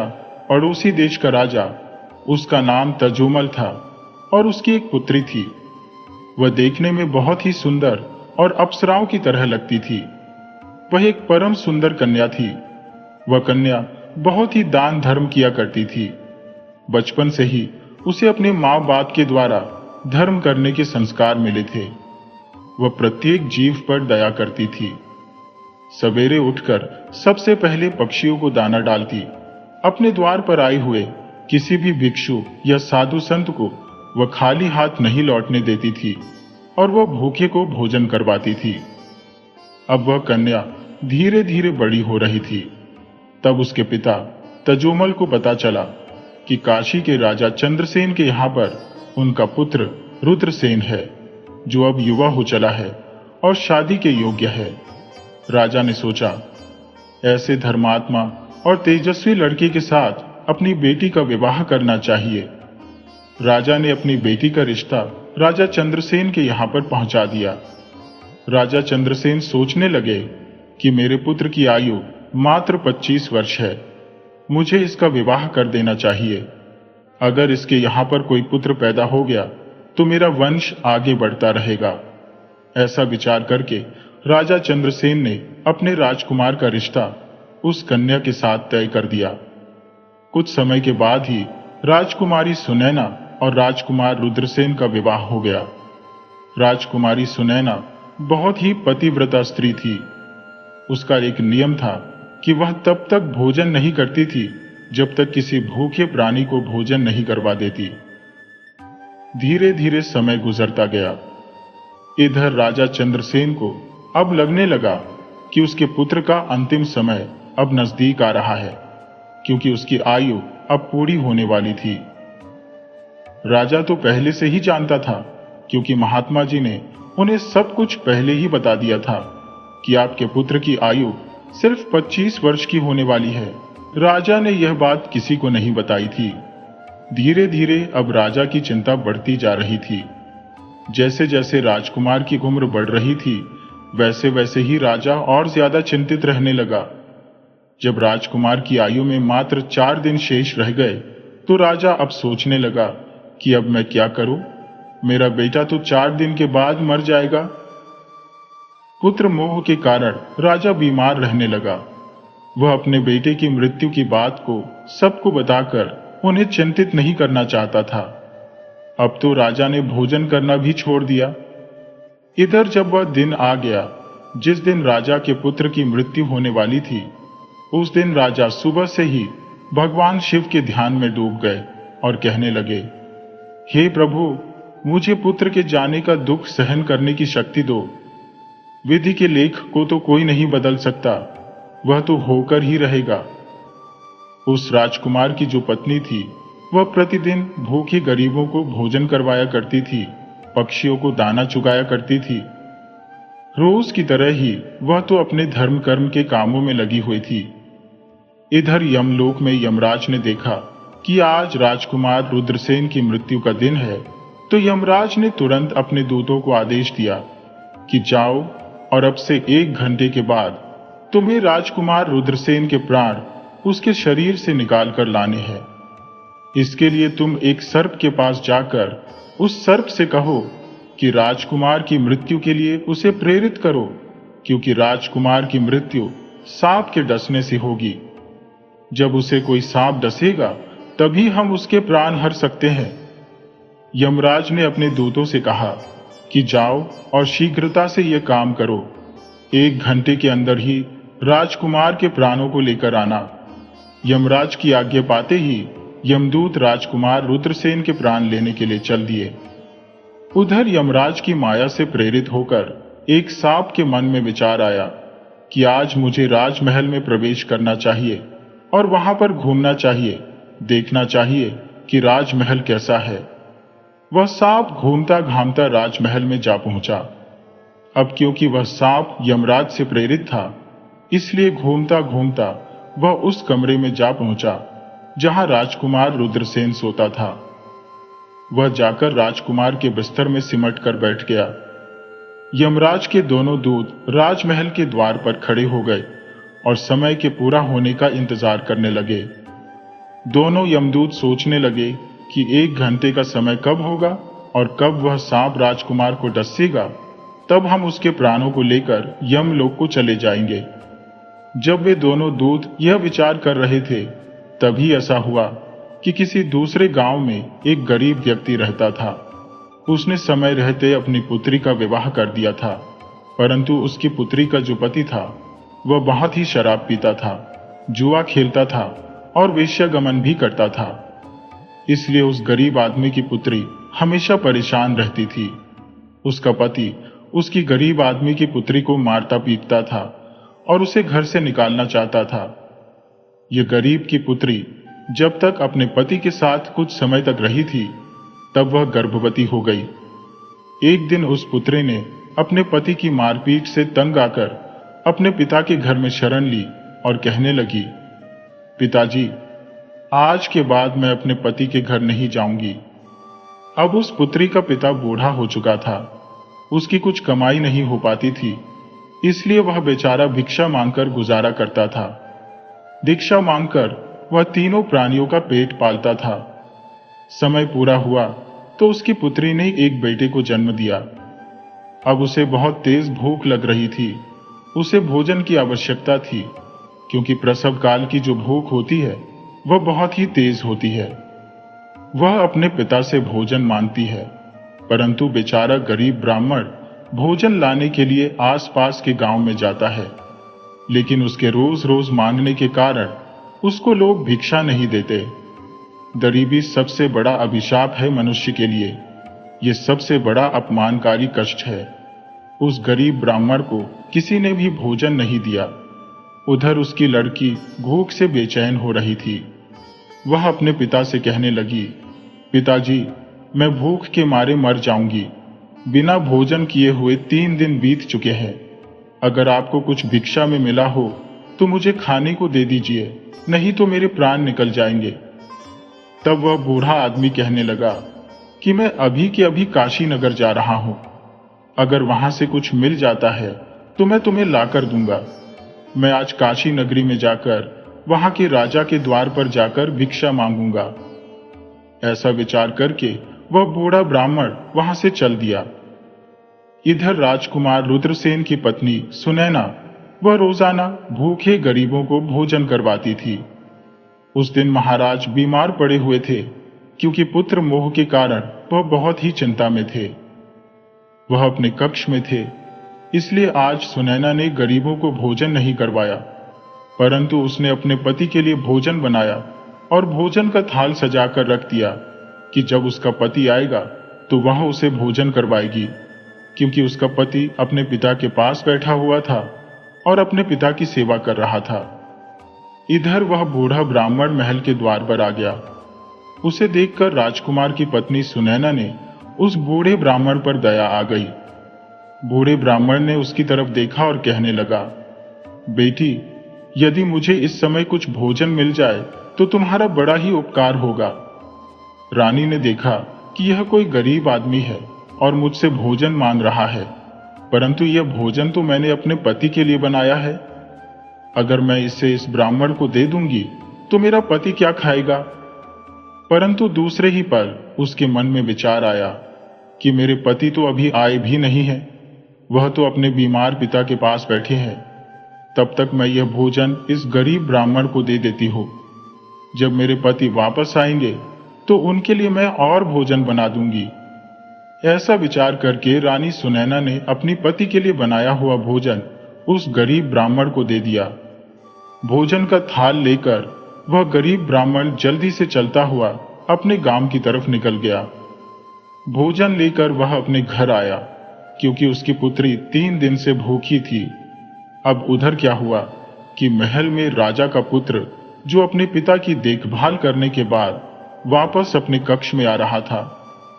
पड़ोसी देश का राजा, उसका नाम तजोमल था और उसकी एक पुत्री थी। वह देखने में बहुत ही सुंदर और अप्सराओं की तरह लगती थी। वह एक परम सुंदर कन्या थी। वह कन्या बहुत ही दान धर्म किया करती थी। बचपन से ही उसे अपने माँ बाप के द्वारा धर्म करने के संस्कार मिले थे। वह प्रत्येक जीव पर दया करती थी। सवेरे उठकर सबसे पहले पक्षियों को दाना डालती। अपने द्वार पर आए हुए किसी भी भिक्षु या साधु संत को वह खाली हाथ नहीं लौटने देती थी और वह भूखे को भोजन करवाती थी। अब वह कन्या धीरे धीरे बड़ी हो रही थी। तब उसके पिता तजोमल को पता चला कि काशी के राजा चंद्रसेन के यहाँ पर उनका पुत्र रुद्रसेन है, जो अब युवा हो चला है और शादी के योग्य है। राजा ने सोचा, ऐसे धर्मात्मा और तेजस्वी लड़के के साथ अपनी बेटी का विवाह करना चाहिए। राजा ने अपनी बेटी का रिश्ता राजा चंद्रसेन के यहाँ पर पहुंचा दिया। राजा चंद्रसेन सोचने लगे कि मेरे पुत्र की आयु मात्र 25 वर्ष है, मुझे इसका विवाह कर देना चाहिए। अगर इसके यहाँ पर कोई पुत्र पैदा हो गया तो मेरा वंश आगे बढ़ता रहेगा। ऐसा विचार करके राजा चंद्रसेन ने अपने राजकुमार का रिश्ता उस कन्या के साथ तय कर दिया। कुछ समय के बाद ही राजकुमारी सुनैना और राजकुमार रुद्रसेन का विवाह हो गया। राजकुमारी सुनैना बहुत ही पतिव्रता स्त्री थी। उसका एक नियम था कि वह तब तक भोजन नहीं करती थी जब तक किसी भूखे प्राणी को भोजन नहीं करवा देती। धीरे धीरे समय गुजरता गया। इधर राजा चंद्रसेन को अब लगने लगा कि उसके पुत्र का अंतिम समय अब नजदीक आ रहा है, क्योंकि उसकी आयु अब पूरी होने वाली थी। राजा तो पहले से ही जानता था, क्योंकि महात्मा जी ने उन्हें सब कुछ पहले ही बता दिया था कि आपके पुत्र की आयु सिर्फ 25 वर्ष की होने वाली है। राजा ने यह बात किसी को नहीं बताई थी। धीरे धीरे अब राजा की चिंता बढ़ती जा रही थी। जैसे जैसे राजकुमार की उम्र बढ़ रही थी, वैसे वैसे ही राजा और ज्यादा चिंतित रहने लगा। जब राजकुमार की आयु में मात्र 4 दिन शेष रह गए, तो राजा अब सोचने लगा कि अब मैं क्या करूं? मेरा बेटा तो 4 दिन के बाद मर जाएगा। पुत्र मोह के कारण राजा बीमार रहने लगा। वह अपने बेटे की मृत्यु की बात को सबको बताकर उन्हें चिंतित नहीं करना चाहता था। अब तो राजा ने भोजन करना भी छोड़ दिया। इधर जब वह दिन आ गया जिस दिन राजा के पुत्र की मृत्यु होने वाली थी, उस दिन राजा सुबह से ही भगवान शिव के ध्यान में डूब गए और कहने लगे, हे प्रभु, मुझे पुत्र के जाने का दुख सहन करने की शक्ति दो। विधि के लेख को तो कोई नहीं बदल सकता, वह तो होकर ही रहेगा। उस राजकुमार की जो पत्नी थी, वह प्रतिदिन भूखे गरीबों को भोजन करवाया करती थी, पक्षियों को दाना चुगाया करती थी। रोज की तरह ही वह तो अपने धर्म कर्म के कामों में लगी हुई थी। इधर यमलोक में यमराज ने देखा कि आज राजकुमार रुद्रसेन की मृत्यु का दिन है, तो यमराज ने तुरंत अपने दूतों को आदेश दिया कि जाओ और अब से 1 घंटे के बाद तुम्हें राजकुमार रुद्रसेन के प्राण उसके शरीर से निकाल कर लाने हैं। इसके लिए तुम एक सर्प के पास जाकर उस सर्प से कहो कि राजकुमार की मृत्यु के लिए उसे प्रेरित करो, क्योंकि राजकुमार की मृत्यु सांप के डसने से होगी। जब उसे कोई सांप डसेगा तभी हम उसके प्राण हर सकते हैं। यमराज ने अपने दूतों से कहा कि जाओ और शीघ्रता से यह काम करो। 1 घंटे के अंदर ही राजकुमार के प्राणों को लेकर आना। यमराज की आज्ञा पाते ही यमदूत राजकुमार रुद्रसेन के प्राण लेने के लिए चल दिए। उधर यमराज की माया से प्रेरित होकर एक सांप के मन में विचार आया कि आज मुझे राजमहल में प्रवेश करना चाहिए और वहां पर घूमना चाहिए, देखना चाहिए कि राजमहल कैसा है। वह सांप घूमता घामता राजमहल में जा पहुंचा। अब क्योंकि वह सांप यमराज से प्रेरित था, इसलिए घूमता घूमता वह उस कमरे में जा पहुंचा जहां राजकुमार रुद्रसेन सोता था। वह जाकर राजकुमार के बिस्तर में सिमट कर बैठ गया। यमराज के दोनों दूत राजमहल के द्वार पर खड़े हो गए और समय के पूरा होने का इंतजार करने लगे। दोनों यमदूत सोचने लगे कि 1 घंटे का समय कब होगा और कब वह सांप राजकुमार को डसेगा, तब हम उसके प्राणों को लेकर यमलोक को चले जाएंगे। जब वे दोनों दूत यह विचार कर रहे थे, तभी ऐसा हुआ कि किसी दूसरे गांव में एक गरीब व्यक्ति रहता था। उसने समय रहते अपनी पुत्री का विवाह कर दिया था, परंतु उसकी पुत्री का जो पति था वह बहुत ही शराब पीता था, जुआ खेलता था और वेश्यागमन भी करता था। इसलिए उस गरीब आदमी की पुत्री हमेशा परेशान रहती थी। उसका पति उसकी गरीब आदमी की पुत्री को मारता पीटता था और उसे घर से निकालना चाहता था। यह गरीब की पुत्री जब तक अपने पति के साथ कुछ समय तक रही थी, तब वह गर्भवती हो गई। एक दिन उस पुत्री ने अपने पति की मारपीट से तंग आकर अपने पिता के घर में शरण ली और कहने लगी, पिताजी, आज के बाद मैं अपने पति के घर नहीं जाऊंगी। अब उस पुत्री का पिता बूढ़ा हो चुका था, उसकी कुछ कमाई नहीं हो पाती थी, इसलिए वह बेचारा भिक्षा मांगकर गुजारा करता था। भिक्षा मांगकर वह तीनों प्राणियों का पेट पालता था। समय पूरा हुआ तो उसकी पुत्री ने एक बेटे को जन्म दिया। अब उसे बहुत तेज भूख लग रही थी, उसे भोजन की आवश्यकता थी, क्योंकि प्रसव काल की जो भूख होती है वह बहुत ही तेज होती है। वह अपने पिता से भोजन मांगती है, परंतु बेचारा गरीब ब्राह्मण भोजन लाने के लिए आसपास के गांव में जाता है, लेकिन उसके रोज रोज मांगने के कारण उसको लोग भिक्षा नहीं देते। गरीबी सबसे बड़ा अभिशाप है मनुष्य के लिए। यह सबसे बड़ा अपमानकारी कष्ट है। उस गरीब ब्राह्मण को किसी ने भी भोजन नहीं दिया। उधर उसकी लड़की भूख से बेचैन हो रही थी। वह अपने पिता से कहने लगी, पिताजी, मैं भूख के मारे मर जाऊंगी। बिना भोजन किए हुए 3 दिन बीत चुके हैं। अगर आपको कुछ भिक्षा में मिला हो तो मुझे खाने को दे दीजिए, नहीं तो मेरे प्राण निकल जाएंगे। तब वह बूढ़ा आदमी कहने लगा कि मैं अभी के अभी काशी नगर जा रहा हूं। अगर वहां से कुछ मिल जाता है तो मैं तुम्हें लाकर दूंगा। मैं आज काशी नगरी में जाकर वहां के राजा के द्वार पर जाकर भिक्षा मांगूंगा। ऐसा विचार करके वह बूढ़ा ब्राह्मण वहां से चल दिया। इधर राजकुमार रुद्रसेन की पत्नी सुनैना वह रोजाना भूखे गरीबों को भोजन करवाती थी। उस दिन महाराज बीमार पड़े हुए थे, क्योंकि पुत्र मोह के कारण वह बहुत ही चिंता में थे। वह अपने कक्ष में थे, इसलिए आज सुनैना ने गरीबों को भोजन नहीं करवाया, परंतु उसने अपने पति के लिए भोजन बनाया और भोजन का थाल सजाकर रख दिया कि जब उसका पति आएगा तो वह उसे भोजन करवाएगी, क्योंकि उसका पति अपने पिता के पास बैठा हुआ था और अपने पिता की सेवा कर रहा था। इधर वह बूढ़ा ब्राह्मण महल के द्वार पर आ गया। उसे देखकर राजकुमार की पत्नी सुनैना ने उस बूढ़े ब्राह्मण पर दया आ गई। बूढ़े ब्राह्मण ने उसकी तरफ देखा और कहने लगा, बेटी, यदि मुझे इस समय कुछ भोजन मिल जाए तो तुम्हारा बड़ा ही उपकार होगा। रानी ने देखा कि यह कोई गरीब आदमी है और मुझसे भोजन मांग रहा है, परंतु यह भोजन तो मैंने अपने पति के लिए बनाया है। अगर मैं इसे इस ब्राह्मण को दे दूंगी तो मेरा पति क्या खाएगा। परंतु दूसरे ही पल उसके मन में विचार आया कि मेरे पति तो अभी आए भी नहीं है, वह तो अपने बीमार पिता के पास बैठे हैं। तब तक मैं यह भोजन इस गरीब ब्राह्मण को दे देती हूँ। जब मेरे पति वापस आएंगे तो उनके लिए मैं और भोजन बना दूंगी। ऐसा विचार करके रानी सुनैना ने अपनी पति के लिए बनाया हुआ भोजन उस गरीब ब्राह्मण को दे दिया। भोजन का थाल लेकर वह गरीब ब्राह्मण जल्दी से चलता हुआ अपने गांव की तरफ निकल गया। भोजन लेकर वह अपने घर आया, क्योंकि उसकी पुत्री 3 दिन से भूखी थी। अब उधर क्या हुआ कि महल में राजा का पुत्र, जो अपने पिता की देखभाल करने के बाद वापस अपने कक्ष में आ रहा था,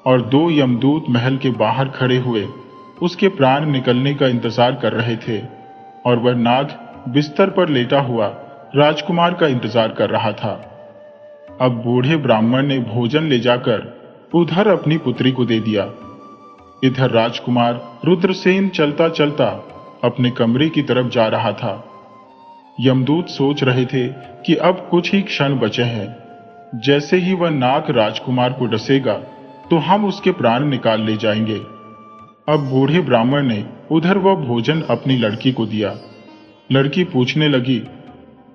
और 2 यमदूत महल के बाहर खड़े हुए उसके प्राण निकलने का इंतजार कर रहे थे, और वह नाग बिस्तर पर लेटा हुआ राजकुमार का इंतजार कर रहा था। अब बूढ़े ब्राह्मण ने भोजन ले जाकर उधर अपनी पुत्री को दे दिया। इधर राजकुमार रुद्रसेन चलता चलता अपने कमरे की तरफ जा रहा था। यमदूत सोच रहे थे कि अब कुछ ही क्षण बचे हैं। जैसे ही वह नाग राजकुमार को डसेगा तो हम उसके प्राण निकाल ले जाएंगे। अब बूढ़े ब्राह्मण ने उधर वह भोजन अपनी लड़की को दिया। लड़की पूछने लगी,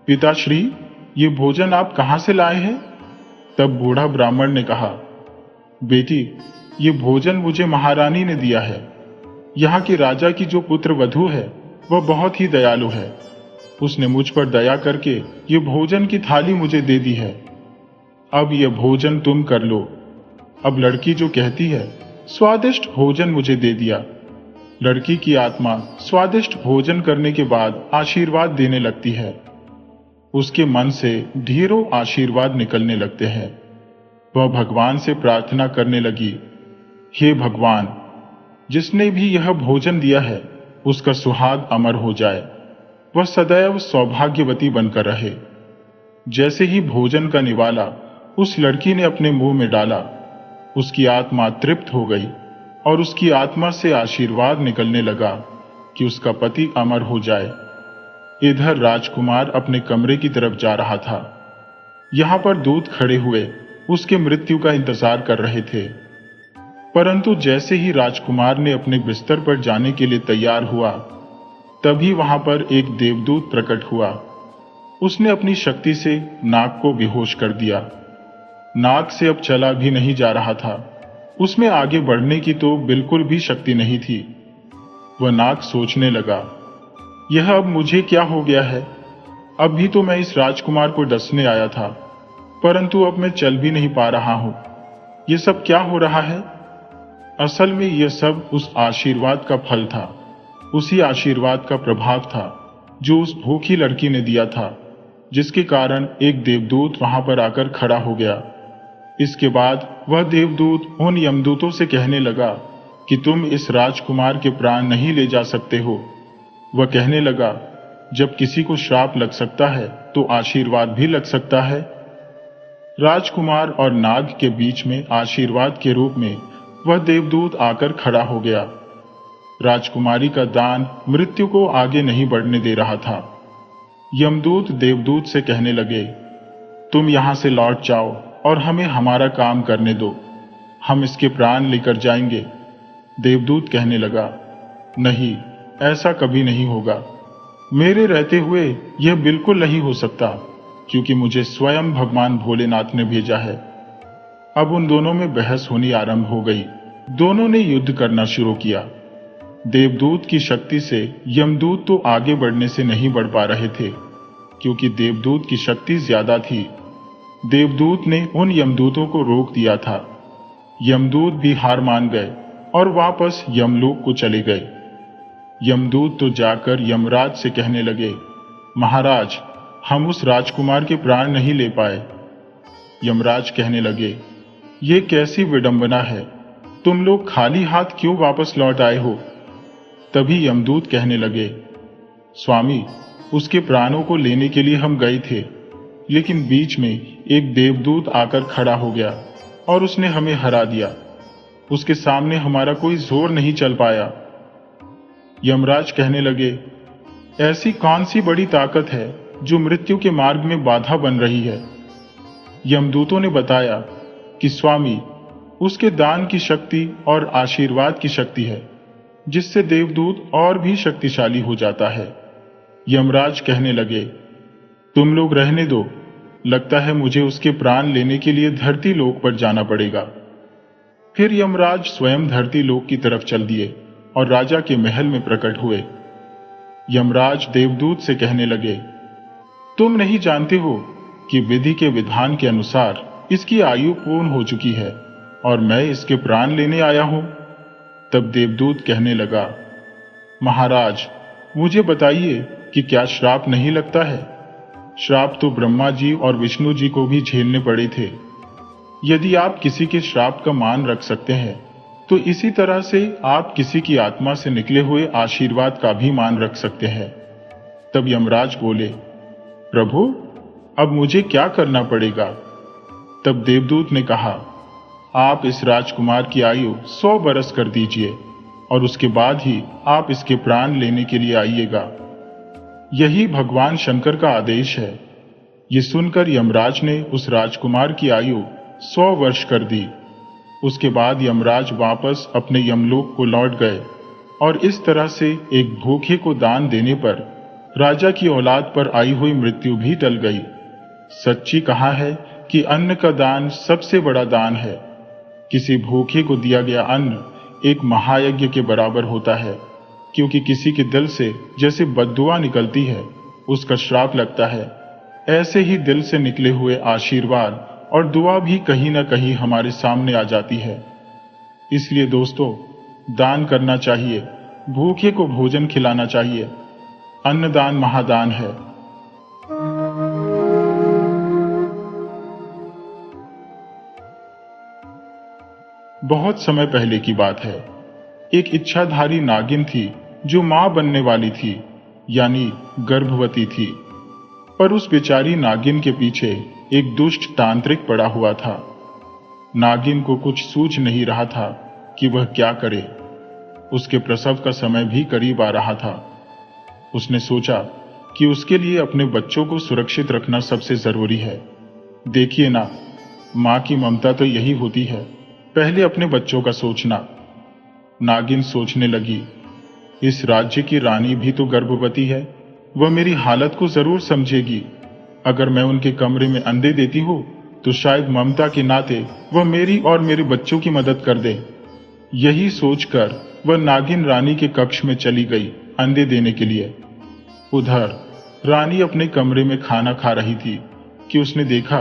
पिताश्री, ये भोजन आप कहां से लाए हैं? तब बूढ़ा ब्राह्मण ने कहा, बेटी, ये भोजन मुझे महारानी ने दिया है। यहाँ के राजा की जो पुत्र वधू है वह बहुत ही दयालु है। उसने मुझ पर दया करके ये भोजन की थाली मुझे दे दी है। अब यह भोजन तुम कर लो। अब लड़की जो कहती है, स्वादिष्ट भोजन मुझे दे दिया। लड़की की आत्मा स्वादिष्ट भोजन करने के बाद आशीर्वाद देने लगती है। उसके मन से ढेरों आशीर्वाद निकलने लगते हैं। वह भगवान से प्रार्थना करने लगी, हे भगवान, जिसने भी यह भोजन दिया है उसका सुहाग अमर हो जाए, वह सदैव सौभाग्यवती बनकर रहे। जैसे ही भोजन का निवाला उस लड़की ने अपने मुंह में डाला, उसकी आत्मा तृप्त हो गई और उसकी आत्मा से आशीर्वाद निकलने लगा कि उसका पति अमर हो जाए। इधर राजकुमार अपने कमरे की तरफ जा रहा था। यहां पर दूत खड़े हुए उसके मृत्यु का इंतजार कर रहे थे। परंतु जैसे ही राजकुमार ने अपने बिस्तर पर जाने के लिए तैयार हुआ, तभी वहां पर एक देवदूत प्रकट हुआ। उसने अपनी शक्ति से नाग को बेहोश कर दिया। नाग से अब चला भी नहीं जा रहा था। उसमें आगे बढ़ने की तो बिल्कुल भी शक्ति नहीं थी। वह नाग सोचने लगा, यह अब मुझे क्या हो गया है? अब भी तो मैं इस राजकुमार को डसने आया था, परंतु अब मैं चल भी नहीं पा रहा हूं। यह सब क्या हो रहा है? असल में यह सब उस आशीर्वाद का फल था, उसी आशीर्वाद का प्रभाव था जो उस भूखी लड़की ने दिया था, जिसके कारण एक देवदूत वहां पर आकर खड़ा हो गया। इसके बाद वह देवदूत उन यमदूतों से कहने लगा कि तुम इस राजकुमार के प्राण नहीं ले जा सकते हो। वह कहने लगा, जब किसी को श्राप लग सकता है तो आशीर्वाद भी लग सकता है। राजकुमार और नाग के बीच में आशीर्वाद के रूप में वह देवदूत आकर खड़ा हो गया। राजकुमारी का दान मृत्यु को आगे नहीं बढ़ने दे रहा था। यमदूत देवदूत से कहने लगे, तुम यहां से लौट जाओ और हमें हमारा काम करने दो, हम इसके प्राण लेकर जाएंगे। देवदूत कहने लगा, नहीं, ऐसा कभी नहीं होगा। मेरे रहते हुए यह बिल्कुल नहीं हो सकता, क्योंकि मुझे स्वयं भगवान भोलेनाथ ने भेजा है। अब उन दोनों में बहस होनी आरंभ हो गई। दोनों ने युद्ध करना शुरू किया। देवदूत की शक्ति से यमदूत तो आगे बढ़ने से नहीं बढ़ पा रहे थे, क्योंकि देवदूत की शक्ति ज्यादा थी। देवदूत ने उन यमदूतों को रोक दिया था। यमदूत भी हार मान गए और वापस यमलोक को चले गए। यमदूत तो जाकर यमराज से कहने लगे, महाराज, हम उस राजकुमार के प्राण नहीं ले पाए। यमराज कहने लगे, ये कैसी विडंबना है, तुम लोग खाली हाथ क्यों वापस लौट आए हो? तभी यमदूत कहने लगे, स्वामी, उसके प्राणों को लेने के लिए हम गए थे, लेकिन बीच में एक देवदूत आकर खड़ा हो गया और उसने हमें हरा दिया। उसके सामने हमारा कोई जोर नहीं चल पाया। यमराज कहने लगे, ऐसी कौन सी बड़ी ताकत है जो मृत्यु के मार्ग में बाधा बन रही है? यमदूतों ने बताया कि स्वामी, उसके दान की शक्ति और आशीर्वाद की शक्ति है, जिससे देवदूत और भी शक्तिशाली हो जाता है। यमराज कहने लगे, तुम लोग रहने दो, लगता है मुझे उसके प्राण लेने के लिए धरती लोक पर जाना पड़ेगा। फिर यमराज स्वयं धरती लोक की तरफ चल दिए और राजा के महल में प्रकट हुए। यमराज देवदूत से कहने लगे, तुम नहीं जानते हो कि विधि के विधान के अनुसार इसकी आयु पूर्ण हो चुकी है और मैं इसके प्राण लेने आया हूं। तब देवदूत कहने लगा, महाराज, मुझे बताइए कि क्या श्राप नहीं लगता है? श्राप तो ब्रह्मा जी और विष्णु जी को भी झेलने पड़े थे। यदि आप किसी के श्राप का मान रख सकते हैं, तो इसी तरह से आप किसी की आत्मा से निकले हुए आशीर्वाद का भी मान रख सकते हैं। तब यमराज बोले, प्रभु, अब मुझे क्या करना पड़ेगा? तब देवदूत ने कहा, आप इस राजकुमार की आयु 100 बरस कर दीजिए और उसके बाद ही आप इसके प्राण लेने के लिए आइएगा। यही भगवान शंकर का आदेश है। ये सुनकर यमराज ने उस राजकुमार की आयु 100 वर्ष कर दी। उसके बाद यमराज वापस अपने यमलोक को लौट गए और इस तरह से एक भूखे को दान देने पर राजा की औलाद पर आई हुई मृत्यु भी टल गई। सच्ची कहा है कि अन्न का दान सबसे बड़ा दान है। किसी भूखे को दिया गया अन्न एक महायज्ञ के बराबर होता है, क्योंकि किसी के दिल से जैसे बद्दुआ निकलती है, उसका श्राप लगता है, ऐसे ही दिल से निकले हुए आशीर्वाद और दुआ भी कहीं ना कहीं हमारे सामने आ जाती है। इसलिए दोस्तों, दान करना चाहिए, भूखे को भोजन खिलाना चाहिए। अन्नदान महादान है। बहुत समय पहले की बात है। एक इच्छाधारी नागिन थी जो मां बनने वाली थी, यानी गर्भवती थी। पर उस बेचारी नागिन के पीछे एक दुष्ट तांत्रिक पड़ा हुआ था। नागिन को कुछ सूझ नहीं रहा था कि वह क्या करे। उसके प्रसव का समय भी करीब आ रहा था। उसने सोचा कि उसके लिए अपने बच्चों को सुरक्षित रखना सबसे जरूरी है। देखिए ना, मां की ममता तो यही होती है, पहले अपने बच्चों का सोचना। नागिन सोचने लगी, इस राज्य की रानी भी तो गर्भवती है, वह मेरी हालत को जरूर समझेगी अगर मैं उनके कमरे में अंडे देती हूँ तो शायद ममता के नाते वह मेरी और मेरे बच्चों की मदद कर दे। यही सोचकर वह नागिन रानी के कक्ष में चली गई अंडे देने के लिए। उधर रानी अपने कमरे में खाना खा रही थी कि उसने देखा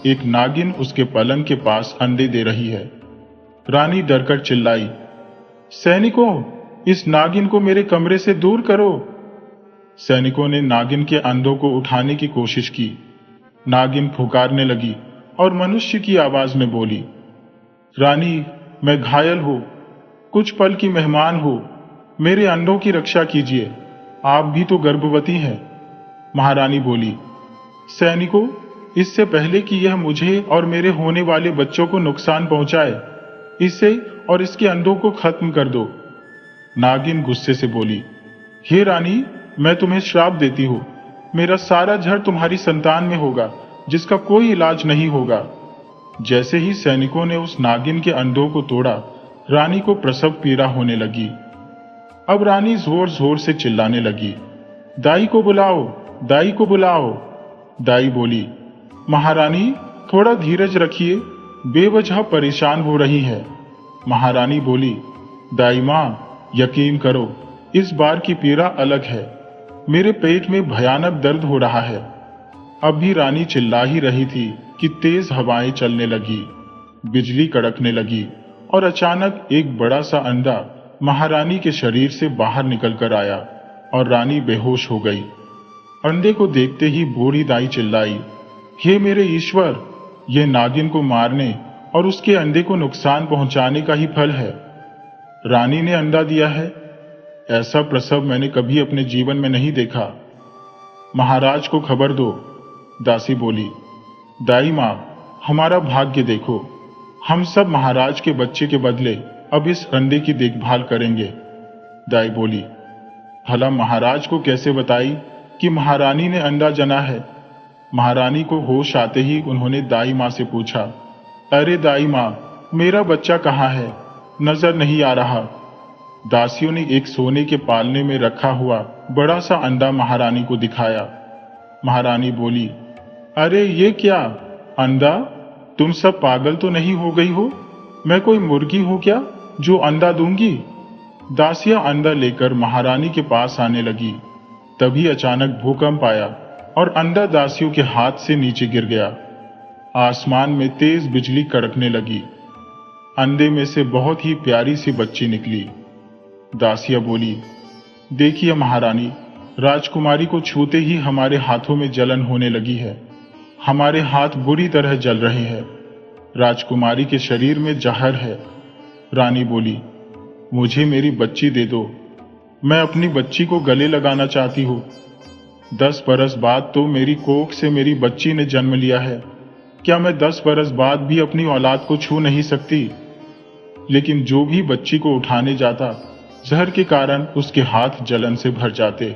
एक नागिन उसके पलंग के पास अंडे दे रही है। रानी डरकर चिल्लाई, सैनिकों, इस नागिन को मेरे कमरे से दूर करो। सैनिकों ने नागिन के अंडों को उठाने की कोशिश की। नागिन फुकारने लगी और मनुष्य की आवाज में बोली, रानी, मैं घायल हूं, कुछ पल की मेहमान हो, मेरे अंडों की रक्षा कीजिए, आप भी तो गर्भवती हैं। महारानी बोली, सैनिकों, इससे पहले कि यह मुझे और मेरे होने वाले बच्चों को नुकसान पहुंचाए, इसे और इसके अंडों को खत्म कर दो। नागिन गुस्से से बोली, हे रानी, मैं तुम्हें श्राप देती हूं, मेरा सारा जहर तुम्हारी संतान में होगा, जिसका कोई इलाज नहीं होगा। जैसे ही सैनिकों ने उस नागिन के अंडों को तोड़ा, रानी को प्रसव पीड़ा होने लगी। अब रानी जोर जोर से चिल्लाने लगी, दाई को बुलाओ, दाई को बुलाओ। दाई बोली, महारानी, थोड़ा धीरज रखिए, बेवजह परेशान हो रही है। महारानी बोली, दाई मां, यकीन करो, इस बार की पीड़ा अलग है, मेरे पेट में भयानक दर्द हो रहा है। अब भी रानी चिल्ला ही रही थी कि तेज हवाएं चलने लगी, बिजली कड़कने लगी और अचानक एक बड़ा सा अंडा महारानी के शरीर से बाहर निकलकर आया और रानी बेहोश हो गई। अंडे को देखते ही बूढ़ी दाई चिल्लाई, हे मेरे ईश्वर, यह नागिन को मारने और उसके अंडे को नुकसान पहुंचाने का ही फल है। रानी ने अंडा दिया है, ऐसा प्रसव मैंने कभी अपने जीवन में नहीं देखा। महाराज को खबर दो। दासी बोली, दाई मां, हमारा भाग्य देखो, हम सब महाराज के बच्चे के बदले अब इस अंडे की देखभाल करेंगे। दाई बोली, भला महाराज को कैसे बताई कि महारानी ने अंडा जना है। महारानी को होश आते ही उन्होंने दाई मां से पूछा, अरे दाई मां, मेरा बच्चा कहाँ है, नजर नहीं आ रहा। दासियों ने एक सोने के पालने में रखा हुआ बड़ा सा अंडा महारानी को दिखाया। महारानी बोली, अरे ये क्या अंडा, तुम सब पागल तो नहीं हो गई हो, मैं कोई मुर्गी हूं क्या जो अंडा दूंगी। दासियां अंडा लेकर महारानी के पास आने लगी। तभी अचानक भूकंप आया और अंडा दासियों के हाथ से नीचे गिर गया। आसमान में तेज बिजली कड़कने लगी। अंडे में से बहुत ही प्यारी सी बच्ची निकली। दासियां बोली, देखिए महारानी, राजकुमारी को छूते ही हमारे हाथों में जलन होने लगी है, हमारे हाथ बुरी तरह जल रहे हैं, राजकुमारी के शरीर में जहर है। रानी बोली, मुझे मेरी बच्ची दे दो, मैं अपनी बच्ची को गले लगाना चाहती हूँ। 10 बरस बाद तो मेरी कोख से मेरी बच्ची ने जन्म लिया है, क्या मैं 10 बरस बाद भी अपनी औलाद को छू नहीं सकती। लेकिन जो भी बच्ची को उठाने जाता, जहर के कारण उसके हाथ जलन से भर जाते।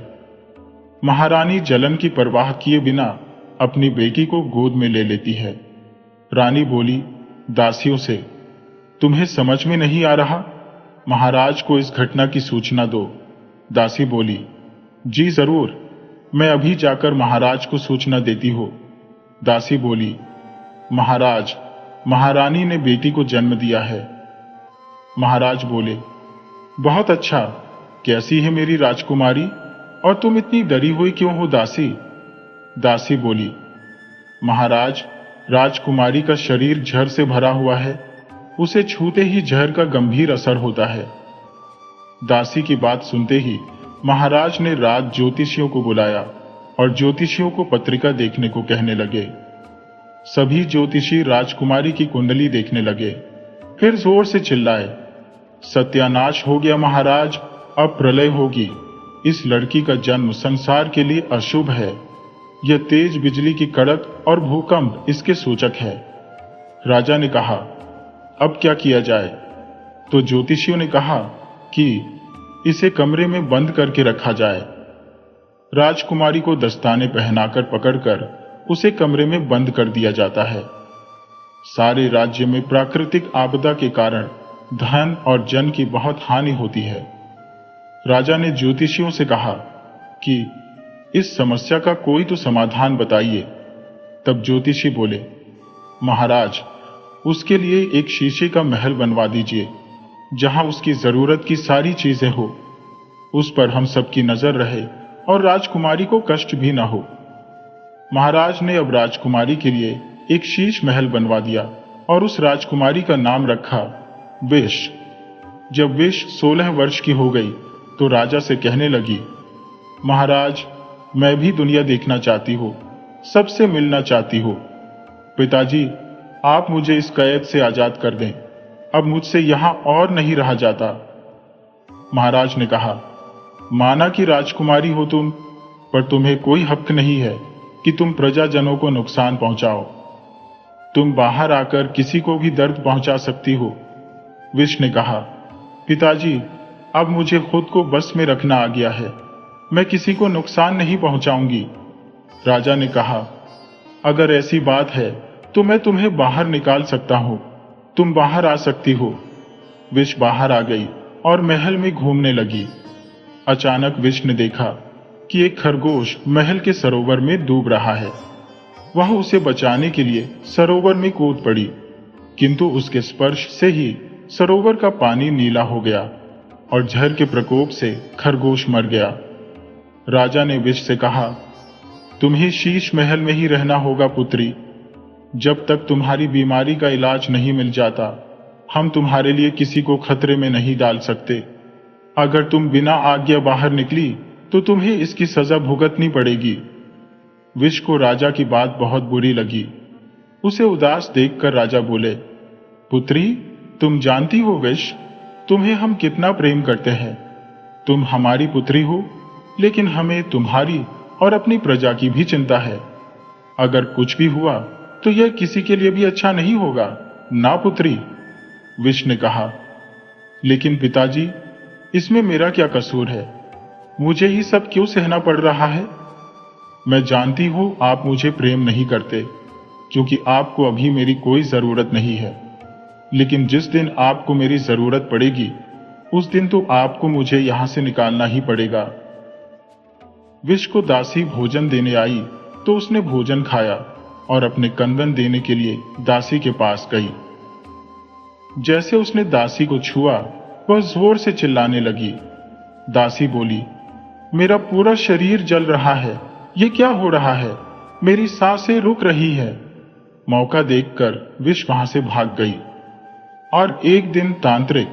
महारानी जलन की परवाह किए बिना अपनी बेटी को गोद में ले लेती है। रानी बोली दासियों से, तुम्हें समझ में नहीं आ रहा, महाराज को इस घटना की सूचना दो। दासी बोली, जी जरूर, मैं अभी जाकर महाराज को सूचना देती हूं। दासी बोली, महाराज, महारानी ने बेटी को जन्म दिया है। महाराज बोले, बहुत अच्छा, कैसी है मेरी राजकुमारी, और तुम इतनी डरी हुई क्यों हो दासी। दासी बोली, महाराज, राजकुमारी का शरीर जहर से भरा हुआ है, उसे छूते ही जहर का गंभीर असर होता है। दासी की बात सुनते ही महाराज ने रात ज्योतिषियों को बुलाया और ज्योतिषियों को पत्रिका देखने को कहने लगे। सभी ज्योतिषी राजकुमारी की कुंडली देखने लगे, फिर जोर से चिल्लाए, सत्यानाश हो गया महाराज, अब प्रलय होगी, इस लड़की का जन्म संसार के लिए अशुभ है, यह तेज बिजली की कड़क और भूकंप इसके सूचक है। राजा ने कहा, अब क्या किया जाए। तो ज्योतिषियों ने कहा कि इसे कमरे में बंद करके रखा जाए। राजकुमारी को दस्ताने पहनाकर पकड़कर उसे कमरे में बंद कर दिया जाता है। सारे राज्य में प्राकृतिक आपदा के कारण धन और जन की बहुत हानि होती है। राजा ने ज्योतिषियों से कहा कि इस समस्या का कोई तो समाधान बताइए। तब ज्योतिषी बोले, महाराज, उसके लिए एक शीशे का महल बनवा दीजिए, जहां उसकी जरूरत की सारी चीजें हो, उस पर हम सबकी नजर रहे और राजकुमारी को कष्ट भी ना हो। महाराज ने अब राजकुमारी के लिए एक शीश महल बनवा दिया और उस राजकुमारी का नाम रखा विश। जब विश 16 वर्ष की हो गई तो राजा से कहने लगी, महाराज, मैं भी दुनिया देखना चाहती हूँ, सबसे मिलना चाहती हूँ। पिताजी, आप मुझे इस कैद से आजाद कर दें, अब मुझसे यहां और नहीं रहा जाता। महाराज ने कहा, माना कि राजकुमारी हो तुम, पर तुम्हें कोई हक नहीं है कि तुम प्रजाजनों को नुकसान पहुंचाओ। तुम बाहर आकर किसी को भी दर्द पहुंचा सकती हो। विश ने कहा, पिताजी, अब मुझे खुद को बस में रखना आ गया है, मैं किसी को नुकसान नहीं पहुंचाऊंगी। राजा ने कहा, अगर ऐसी बात है तो मैं तुम्हें बाहर निकाल सकता हूं, तुम बाहर आ सकती हो। विश बाहर आ गई और महल में घूमने लगी। अचानक विश ने देखा कि एक खरगोश महल के सरोवर में डूब रहा है। वह उसे बचाने के लिए सरोवर में कूद पड़ी, किंतु उसके स्पर्श से ही सरोवर का पानी नीला हो गया और जहर के प्रकोप से खरगोश मर गया। राजा ने विश से कहा, तुम्हें शीश महल में ही रहना होगा पुत्री, जब तक तुम्हारी बीमारी का इलाज नहीं मिल जाता हम तुम्हारे लिए किसी को खतरे में नहीं डाल सकते। अगर तुम बिना आज्ञा बाहर निकली तो तुम्हें इसकी सजा भुगतनी पड़ेगी। विश को राजा की बात बहुत बुरी लगी। उसे उदास देखकर राजा बोले, पुत्री, तुम जानती हो विश, तुम्हें हम कितना प्रेम करते हैं। तुम हमारी पुत्री हो, लेकिन हमें तुम्हारी और अपनी प्रजा की भी चिंता है। अगर कुछ भी हुआ तो यह किसी के लिए भी अच्छा नहीं होगा ना पुत्री। विश ने कहा, लेकिन पिताजी, इसमें मेरा क्या कसूर है, मुझे ही सब क्यों सहना पड़ रहा है। मैं जानती हूं आप मुझे प्रेम नहीं करते, क्योंकि आपको अभी मेरी कोई जरूरत नहीं है, लेकिन जिस दिन आपको मेरी जरूरत पड़ेगी उस दिन तो आपको मुझे यहां से निकालना ही पड़ेगा। विश को दासी भोजन देने आई तो उसने भोजन खाया और अपने कंदन देने के लिए दासी के पास गई। जैसे उसने दासी को छुआ, वह जोर से चिल्लाने लगी। दासी बोली, मेरा पूरा शरीर जल रहा है, ये क्या हो रहा है, मेरी सांसें रुक रही है। मौका देखकर विश वहां से भाग गई। और एक दिन तांत्रिक,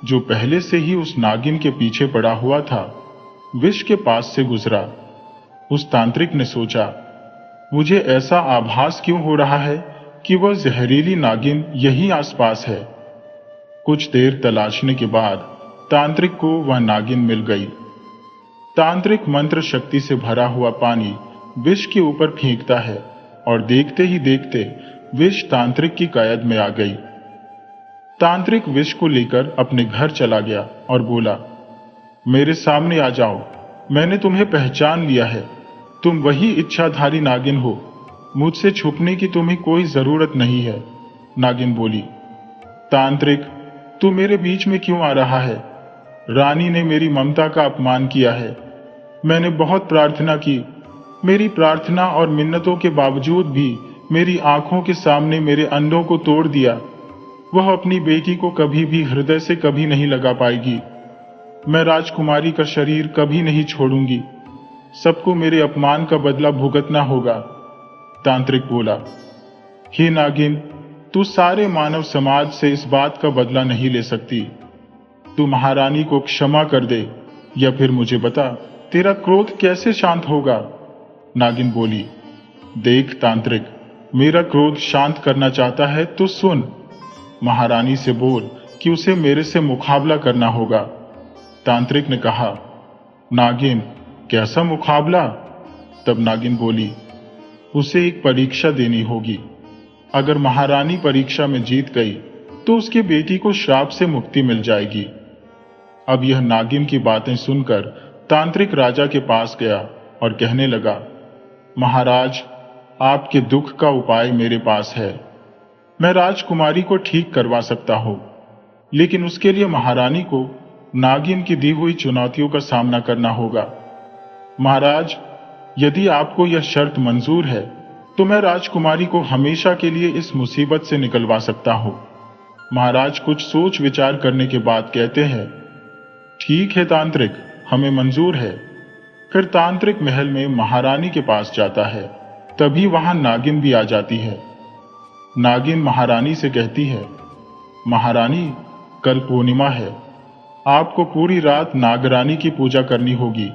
जो पहले से ही उस नागिन के पीछे पड़ा हुआ था, विश के पास से गुजरा। उस तांत्रिक ने सोचा, मुझे ऐसा आभास क्यों हो रहा है कि वह जहरीली नागिन यहीं आसपास है। कुछ देर तलाशने के बाद तांत्रिक को वह नागिन मिल गई। तांत्रिक मंत्र शक्ति से भरा हुआ पानी विश के ऊपर फेंकता है और देखते ही देखते विश तांत्रिक की कैद में आ गई। तांत्रिक विश को लेकर अपने घर चला गया और बोला, मेरे सामने आ जाओ, मैंने तुम्हें पहचान लिया है, तुम वही इच्छाधारी नागिन हो, मुझसे छुपने की तुम्हें कोई जरूरत नहीं है। नागिन बोली, तांत्रिक, तू मेरे बीच में क्यों आ रहा है? रानी ने मेरी ममता का अपमान किया है। मैंने बहुत प्रार्थना की, मेरी प्रार्थना और मिन्नतों के बावजूद भी मेरी आंखों के सामने मेरे अंडों को तोड़ दिया। वह अपनी बेटी को कभी भी हृदय से कभी नहीं लगा पाएगी। मैं राजकुमारी का शरीर कभी नहीं छोड़ूंगी, सबको मेरे अपमान का बदला भुगतना होगा। तांत्रिक बोला, हे नागिन, तू सारे मानव समाज से इस बात का बदला नहीं ले सकती। तू महारानी को क्षमा कर दे, या फिर मुझे बता तेरा क्रोध कैसे शांत होगा। नागिन बोली, देख तांत्रिक, मेरा क्रोध शांत करना चाहता है तो सुन, महारानी से बोल कि उसे मेरे से मुकाबला करना होगा। तांत्रिक ने कहा, नागिन, कैसा मुकाबला? तब नागिन बोली, उसे एक परीक्षा देनी होगी। अगर महारानी परीक्षा में जीत गई तो उसकी बेटी को श्राप से मुक्ति मिल जाएगी। अब यह नागिन की बातें सुनकर तांत्रिक राजा के पास गया और कहने लगा, महाराज, आपके दुख का उपाय मेरे पास है। मैं राजकुमारी को ठीक करवा सकता हूं, लेकिन उसके लिए महारानी को नागिन की दी हुई चुनौतियों का सामना करना होगा। महाराज, यदि आपको यह शर्त मंजूर है तो मैं राजकुमारी को हमेशा के लिए इस मुसीबत से निकलवा सकता हूं। महाराज कुछ सोच विचार करने के बाद कहते हैं, ठीक है तांत्रिक, हमें मंजूर है। फिर तांत्रिक महल में महारानी के पास जाता है। तभी वहां नागिन भी आ जाती है। नागिन महारानी से कहती है, महारानी, कल पूर्णिमा है, आपको पूरी रात नागरानी की पूजा करनी होगी।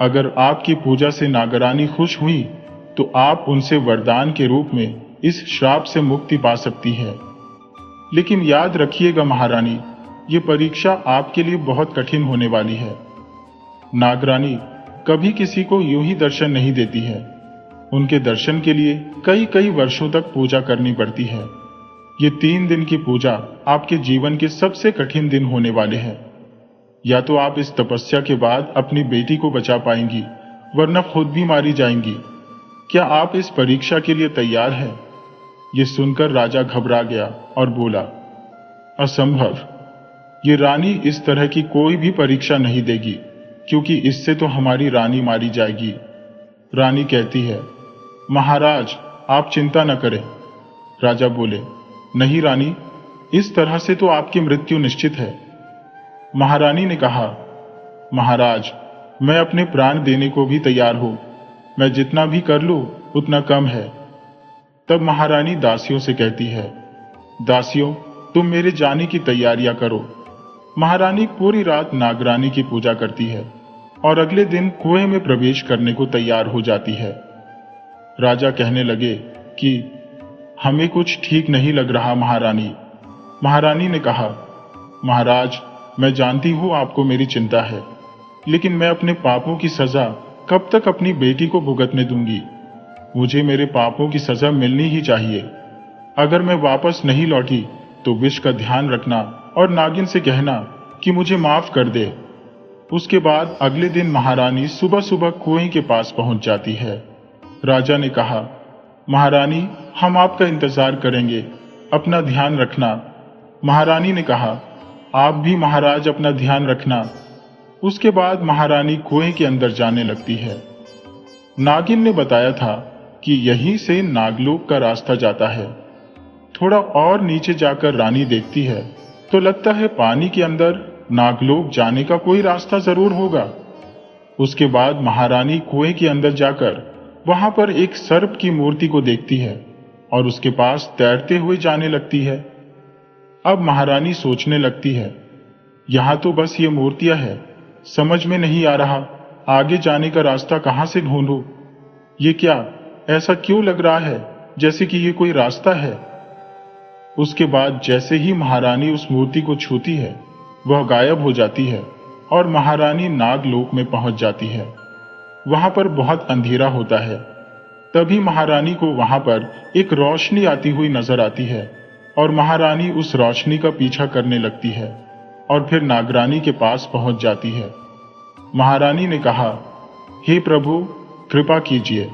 अगर आपकी पूजा से नागरानी खुश हुई तो आप उनसे वरदान के रूप में इस श्राप से मुक्ति पा सकती है। लेकिन याद रखिएगा महारानी, ये परीक्षा आपके लिए बहुत कठिन होने वाली है। नागरानी कभी किसी को यूं ही दर्शन नहीं देती है। उनके दर्शन के लिए कई कई वर्षों तक पूजा करनी पड़ती है। ये 3 दिन की पूजा आपके जीवन के सबसे कठिन दिन होने वाले हैं। या तो आप इस तपस्या के बाद अपनी बेटी को बचा पाएंगी, वरना खुद भी मारी जाएंगी। क्या आप इस परीक्षा के लिए तैयार हैं? ये सुनकर राजा घबरा गया और बोला, असंभव। ये रानी इस तरह की कोई भी परीक्षा नहीं देगी, क्योंकि इससे तो हमारी रानी मारी जाएगी। रानी कहती है, महाराज आप चिंता न करें। राजा बोले, नहीं रानी, इस तरह से तो आपकी मृत्यु निश्चित है। महारानी ने कहा, महाराज मैं अपने प्राण देने को भी तैयार हूं। मैं जितना भी कर लूं उतना कम है। तब महारानी दासियों से कहती है, दासियों तुम मेरे जाने की तैयारियां करो। महारानी पूरी रात नागरानी की पूजा करती है और अगले दिन कुएं में प्रवेश करने को तैयार हो जाती है। राजा कहने लगे कि हमें कुछ ठीक नहीं लग रहा महारानी। महारानी ने कहा, महाराज मैं जानती हूं आपको मेरी चिंता है, लेकिन मैं अपने पापों की सजा कब तक अपनी बेटी को भुगतने दूंगी? मुझे मेरे पापों की सजा मिलनी ही चाहिए। अगर मैं वापस नहीं लौटी तो विष का ध्यान रखना और नागिन से कहना कि मुझे माफ कर दे। उसके बाद अगले दिन महारानी सुबह सुबह कुएं के पास पहुंच जाती है। राजा ने कहा, महारानी हम आपका इंतजार करेंगे, अपना ध्यान रखना। महारानी ने कहा, आप भी महाराज अपना ध्यान रखना। उसके बाद महारानी कुएं के अंदर जाने लगती है। नागिन ने बताया था कि यहीं से नागलोक का रास्ता जाता है। थोड़ा और नीचे जाकर रानी देखती है तो लगता है पानी के अंदर नागलोक जाने का कोई रास्ता जरूर होगा। उसके बाद महारानी कुएं के अंदर जाकर वहां पर एक सर्प की मूर्ति को देखती है और उसके पास तैरते हुए जाने लगती है। अब महारानी सोचने लगती है, यहां तो बस ये मूर्तियां है, समझ में नहीं आ रहा आगे जाने का रास्ता कहां से ढूंढूं। ये क्या, ऐसा क्यों लग रहा है जैसे कि ये कोई रास्ता है। उसके बाद जैसे ही महारानी उस मूर्ति को छूती है वह गायब हो जाती है और महारानी नागलोक में पहुंच जाती है। वहां पर बहुत अंधेरा होता है। तभी महारानी को वहां पर एक रोशनी आती हुई नजर आती है और महारानी उस रोशनी का पीछा करने लगती है और फिर नागरानी के पास पहुंच जाती है। महारानी ने कहा, हे प्रभु कृपा कीजिए,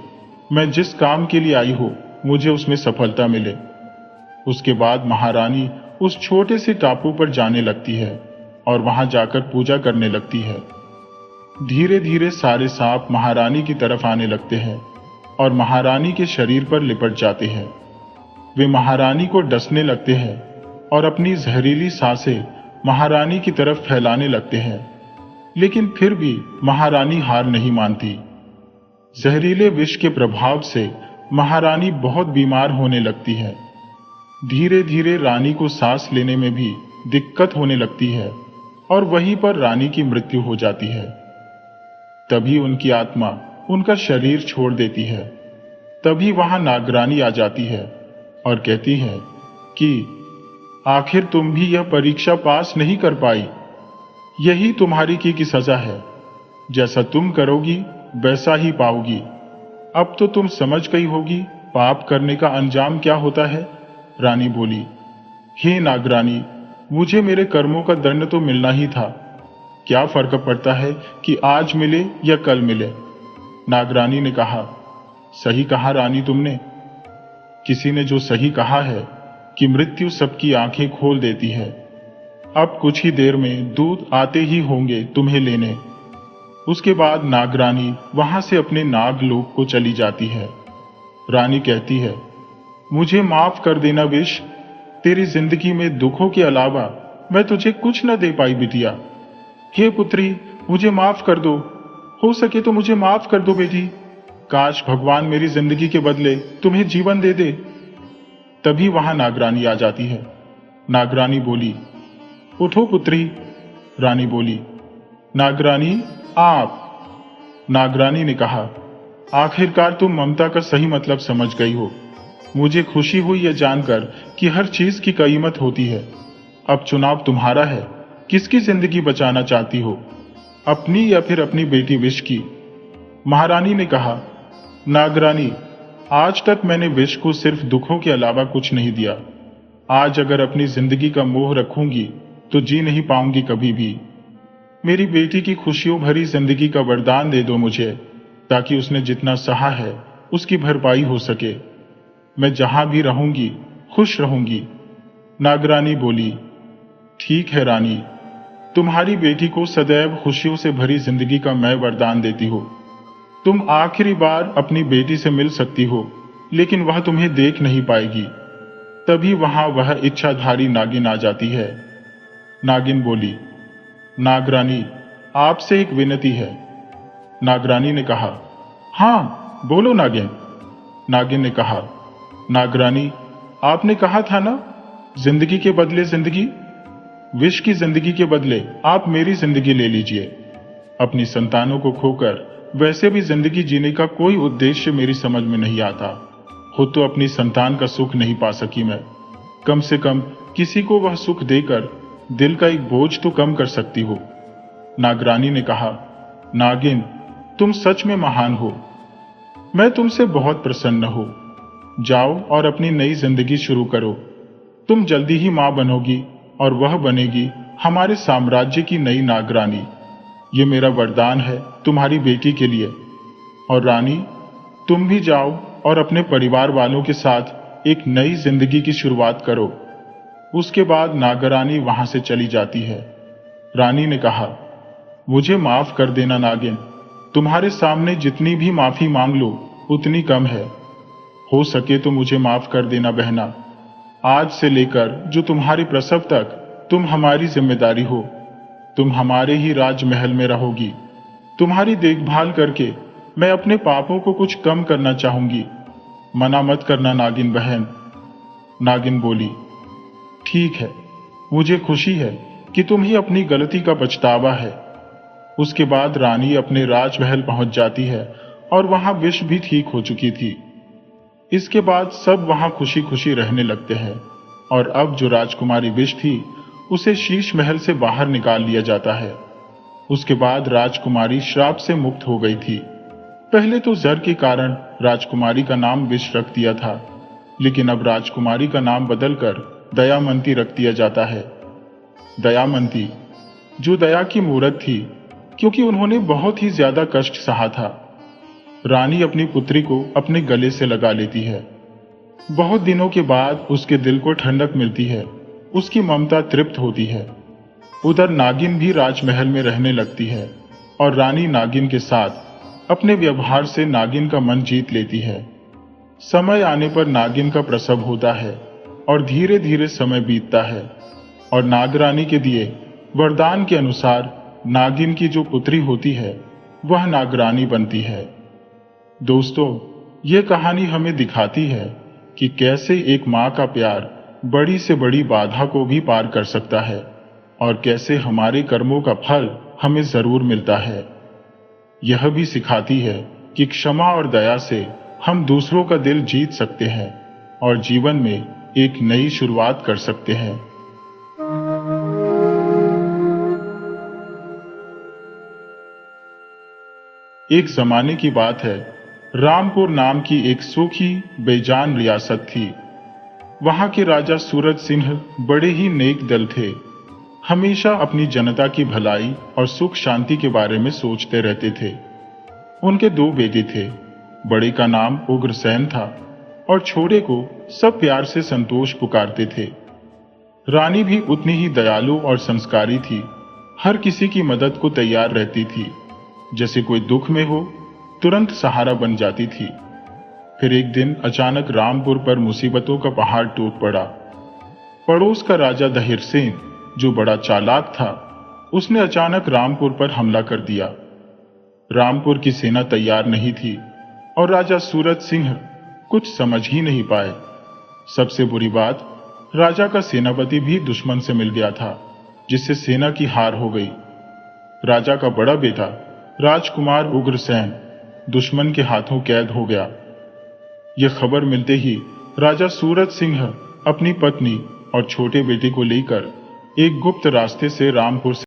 मैं जिस काम के लिए आई हूं मुझे उसमें सफलता मिले। उसके बाद महारानी उस छोटे से टापू पर जाने लगती है और वहां जाकर पूजा करने लगती है। धीरे धीरे सारे सांप महारानी की तरफ आने लगते हैं और महारानी के शरीर पर लिपट जाते हैं। वे महारानी को डसने लगते हैं और अपनी जहरीली सांसें महारानी की तरफ फैलाने लगते हैं, लेकिन फिर भी महारानी हार नहीं मानती। जहरीले विष के प्रभाव से महारानी बहुत बीमार होने लगती है। धीरे धीरे रानी को सांस लेने में भी दिक्कत होने लगती है और वहीं पर रानी की मृत्यु हो जाती है। तभी उनकी आत्मा उनका शरीर छोड़ देती है। तभी वहां नागरानी आ जाती है और कहती है कि आखिर तुम भी यह परीक्षा पास नहीं कर पाई। यही तुम्हारी की सजा है। जैसा तुम करोगी वैसा ही पाओगी। अब तो तुम समझ गई होगी पाप करने का अंजाम क्या होता है। रानी बोली, हे नागरानी, मुझे मेरे कर्मों का दंड तो मिलना ही था। क्या फर्क पड़ता है कि आज मिले या कल मिले। नागरानी ने कहा, सही कहा रानी तुमने। किसी ने जो सही कहा है कि मृत्यु सबकी आंखें खोल देती है। अब कुछ ही देर में दूत आते ही होंगे तुम्हें लेने। उसके बाद नागरानी वहां से अपने नागलोक को चली जाती है। रानी कहती है, मुझे माफ कर देना विश, तेरी जिंदगी में दुखों के अलावा मैं तुझे कुछ न दे पाई बिटिया। हे पुत्री, मुझे माफ कर दो, हो सके तो मुझे माफ कर दो बेटी। काश भगवान मेरी जिंदगी के बदले तुम्हें जीवन दे दे। तभी वहां नागरानी आ जाती है। नागरानी बोली, उठो पुत्री। रानी बोली, नागरानी आप। नागरानी ने कहा, आखिरकार तुम ममता का सही मतलब समझ गई हो। मुझे खुशी हुई यह जानकर कि हर चीज की कीमत होती है। अब चुनाव तुम्हारा है, किसकी जिंदगी बचाना चाहती हो, अपनी या फिर अपनी बेटी विश की। महारानी ने कहा, नागरानी, आज तक मैंने विश को सिर्फ दुखों के अलावा कुछ नहीं दिया। आज अगर अपनी जिंदगी का मोह रखूंगी तो जी नहीं पाऊंगी कभी भी। मेरी बेटी की खुशियों भरी जिंदगी का वरदान दे दो मुझे, ताकि उसने जितना सहा है उसकी भरपाई हो सके। मैं जहां भी रहूंगी खुश रहूंगी। नागरानी बोली, ठीक है रानी, तुम्हारी बेटी को सदैव खुशियों से भरी जिंदगी का मैं वरदान देती हूँ। तुम आखिरी बार अपनी बेटी से मिल सकती हो, लेकिन वह तुम्हें देख नहीं पाएगी। तभी वहां वह इच्छाधारी नागिन आ जाती है। नागिन बोली, नागरानी, आपसे एक विनती है। नागरानी ने कहा, हाँ बोलो नागिन। नागिन ने कहा, नागरानी, आपने कहा था ना, जिंदगी के बदले जिंदगी। विश की जिंदगी के बदले आप मेरी जिंदगी ले लीजिए। अपनी संतानों को खोकर वैसे भी जिंदगी जीने का कोई उद्देश्य मेरी समझ में नहीं आता। खुद तो अपनी संतान का सुख नहीं पा सकी मैं, कम से कम किसी को वह सुख देकर दिल का एक बोझ तो कम कर सकती हो। नागरानी ने कहा, नागिन, तुम सच में महान हो। मैं तुमसे बहुत प्रसन्न हूं। जाओ और अपनी नई जिंदगी शुरू करो। तुम जल्दी ही मां बनोगी और वह बनेगी हमारे साम्राज्य की नई नागरानी। ये मेरा वरदान है तुम्हारी बेटी के लिए। और रानी, तुम भी जाओ और अपने परिवार वालों के साथ एक नई जिंदगी की शुरुआत करो। उसके बाद नागरानी वहां से चली जाती है। रानी ने कहा, मुझे माफ कर देना नागिन, तुम्हारे सामने जितनी भी माफी मांग लो उतनी कम है। हो सके तो मुझे माफ कर देना बहना। आज से लेकर जो तुम्हारे प्रसव तक तुम हमारी जिम्मेदारी हो। तुम हमारे ही राजमहल में रहोगी। तुम्हारी देखभाल करके मैं अपने पापों को कुछ कम करना चाहूंगी। मना मत करना नागिन बहन। नागिन बोली, ठीक है, मुझे खुशी है कि तुम्हें अपनी गलती का पछतावा है। उसके बाद रानी अपने राजमहल पहुंच जाती है और वहां विश भी ठीक हो चुकी थी। इसके बाद सब वहां खुशी खुशी रहने लगते हैं और अब जो राजकुमारी विश थी उसे शीश महल से बाहर निकाल लिया जाता है। उसके बाद राजकुमारी श्राप से मुक्त हो गई थी। पहले तो जर के कारण राजकुमारी का नाम विश रख दिया था, लेकिन अब राजकुमारी का नाम बदलकर दयामंती रख दिया जाता है। दयामंती, जो दया की मूरत थी, क्योंकि उन्होंने बहुत ही ज्यादा कष्ट सहा था। रानी अपनी पुत्री को अपने गले से लगा लेती है। बहुत दिनों के बाद उसके दिल को ठंडक मिलती है, उसकी ममता तृप्त होती है। उधर नागिन भी राजमहल में रहने लगती है और रानी नागिन के साथ अपने व्यवहार से नागिन का मन जीत लेती है। समय आने पर नागिन का प्रसव होता है और धीरे धीरे समय बीतता है और नागरानी के दिए वरदान के अनुसार नागिन की जो पुत्री होती है वह नागरानी बनती है। दोस्तों, ये कहानी हमें दिखाती है कि कैसे एक माँ का प्यार बड़ी से बड़ी बाधा को भी पार कर सकता है और कैसे हमारे कर्मों का फल हमें जरूर मिलता है। यह भी सिखाती है कि क्षमा और दया से हम दूसरों का दिल जीत सकते हैं और जीवन में एक नई शुरुआत कर सकते हैं। एक जमाने की बात है, रामपुर नाम की एक सूखी बेजान रियासत थी। वहां के राजा सूरज सिंह बड़े ही नेक दिल थे। हमेशा अपनी जनता की भलाई और सुख शांति के बारे में सोचते रहते थे। उनके 2 बेटे थे। बड़े का नाम उग्रसेन था और छोटे को सब प्यार से संतोष पुकारते थे। रानी भी उतनी ही दयालु और संस्कारी थी। हर किसी की मदद को तैयार रहती थी। जैसे कोई दुख में हो तुरंत सहारा बन जाती थी। फिर एक दिन अचानक रामपुर पर मुसीबतों का पहाड़ टूट पड़ा। पड़ोस का राजा दहिरसेन, जो बड़ा चालाक था, उसने अचानक रामपुर पर हमला कर दिया। रामपुर की सेना तैयार नहीं थी और राजा सूरज सिंह कुछ समझ ही नहीं पाए। सबसे बुरी बात, राजा का सेनापति भी दुश्मन से मिल गया था, जिससे सेना की हार हो गई। राजा का बड़ा बेटा राजकुमार उग्रसेन दुश्मन के हाथों कैद हो गया। यह खबर मिलते ही राजा सूरज सिंह अपनी पत्नी और छोटे बेटे को लेकर एक गुप्त रास्ते से रामपुर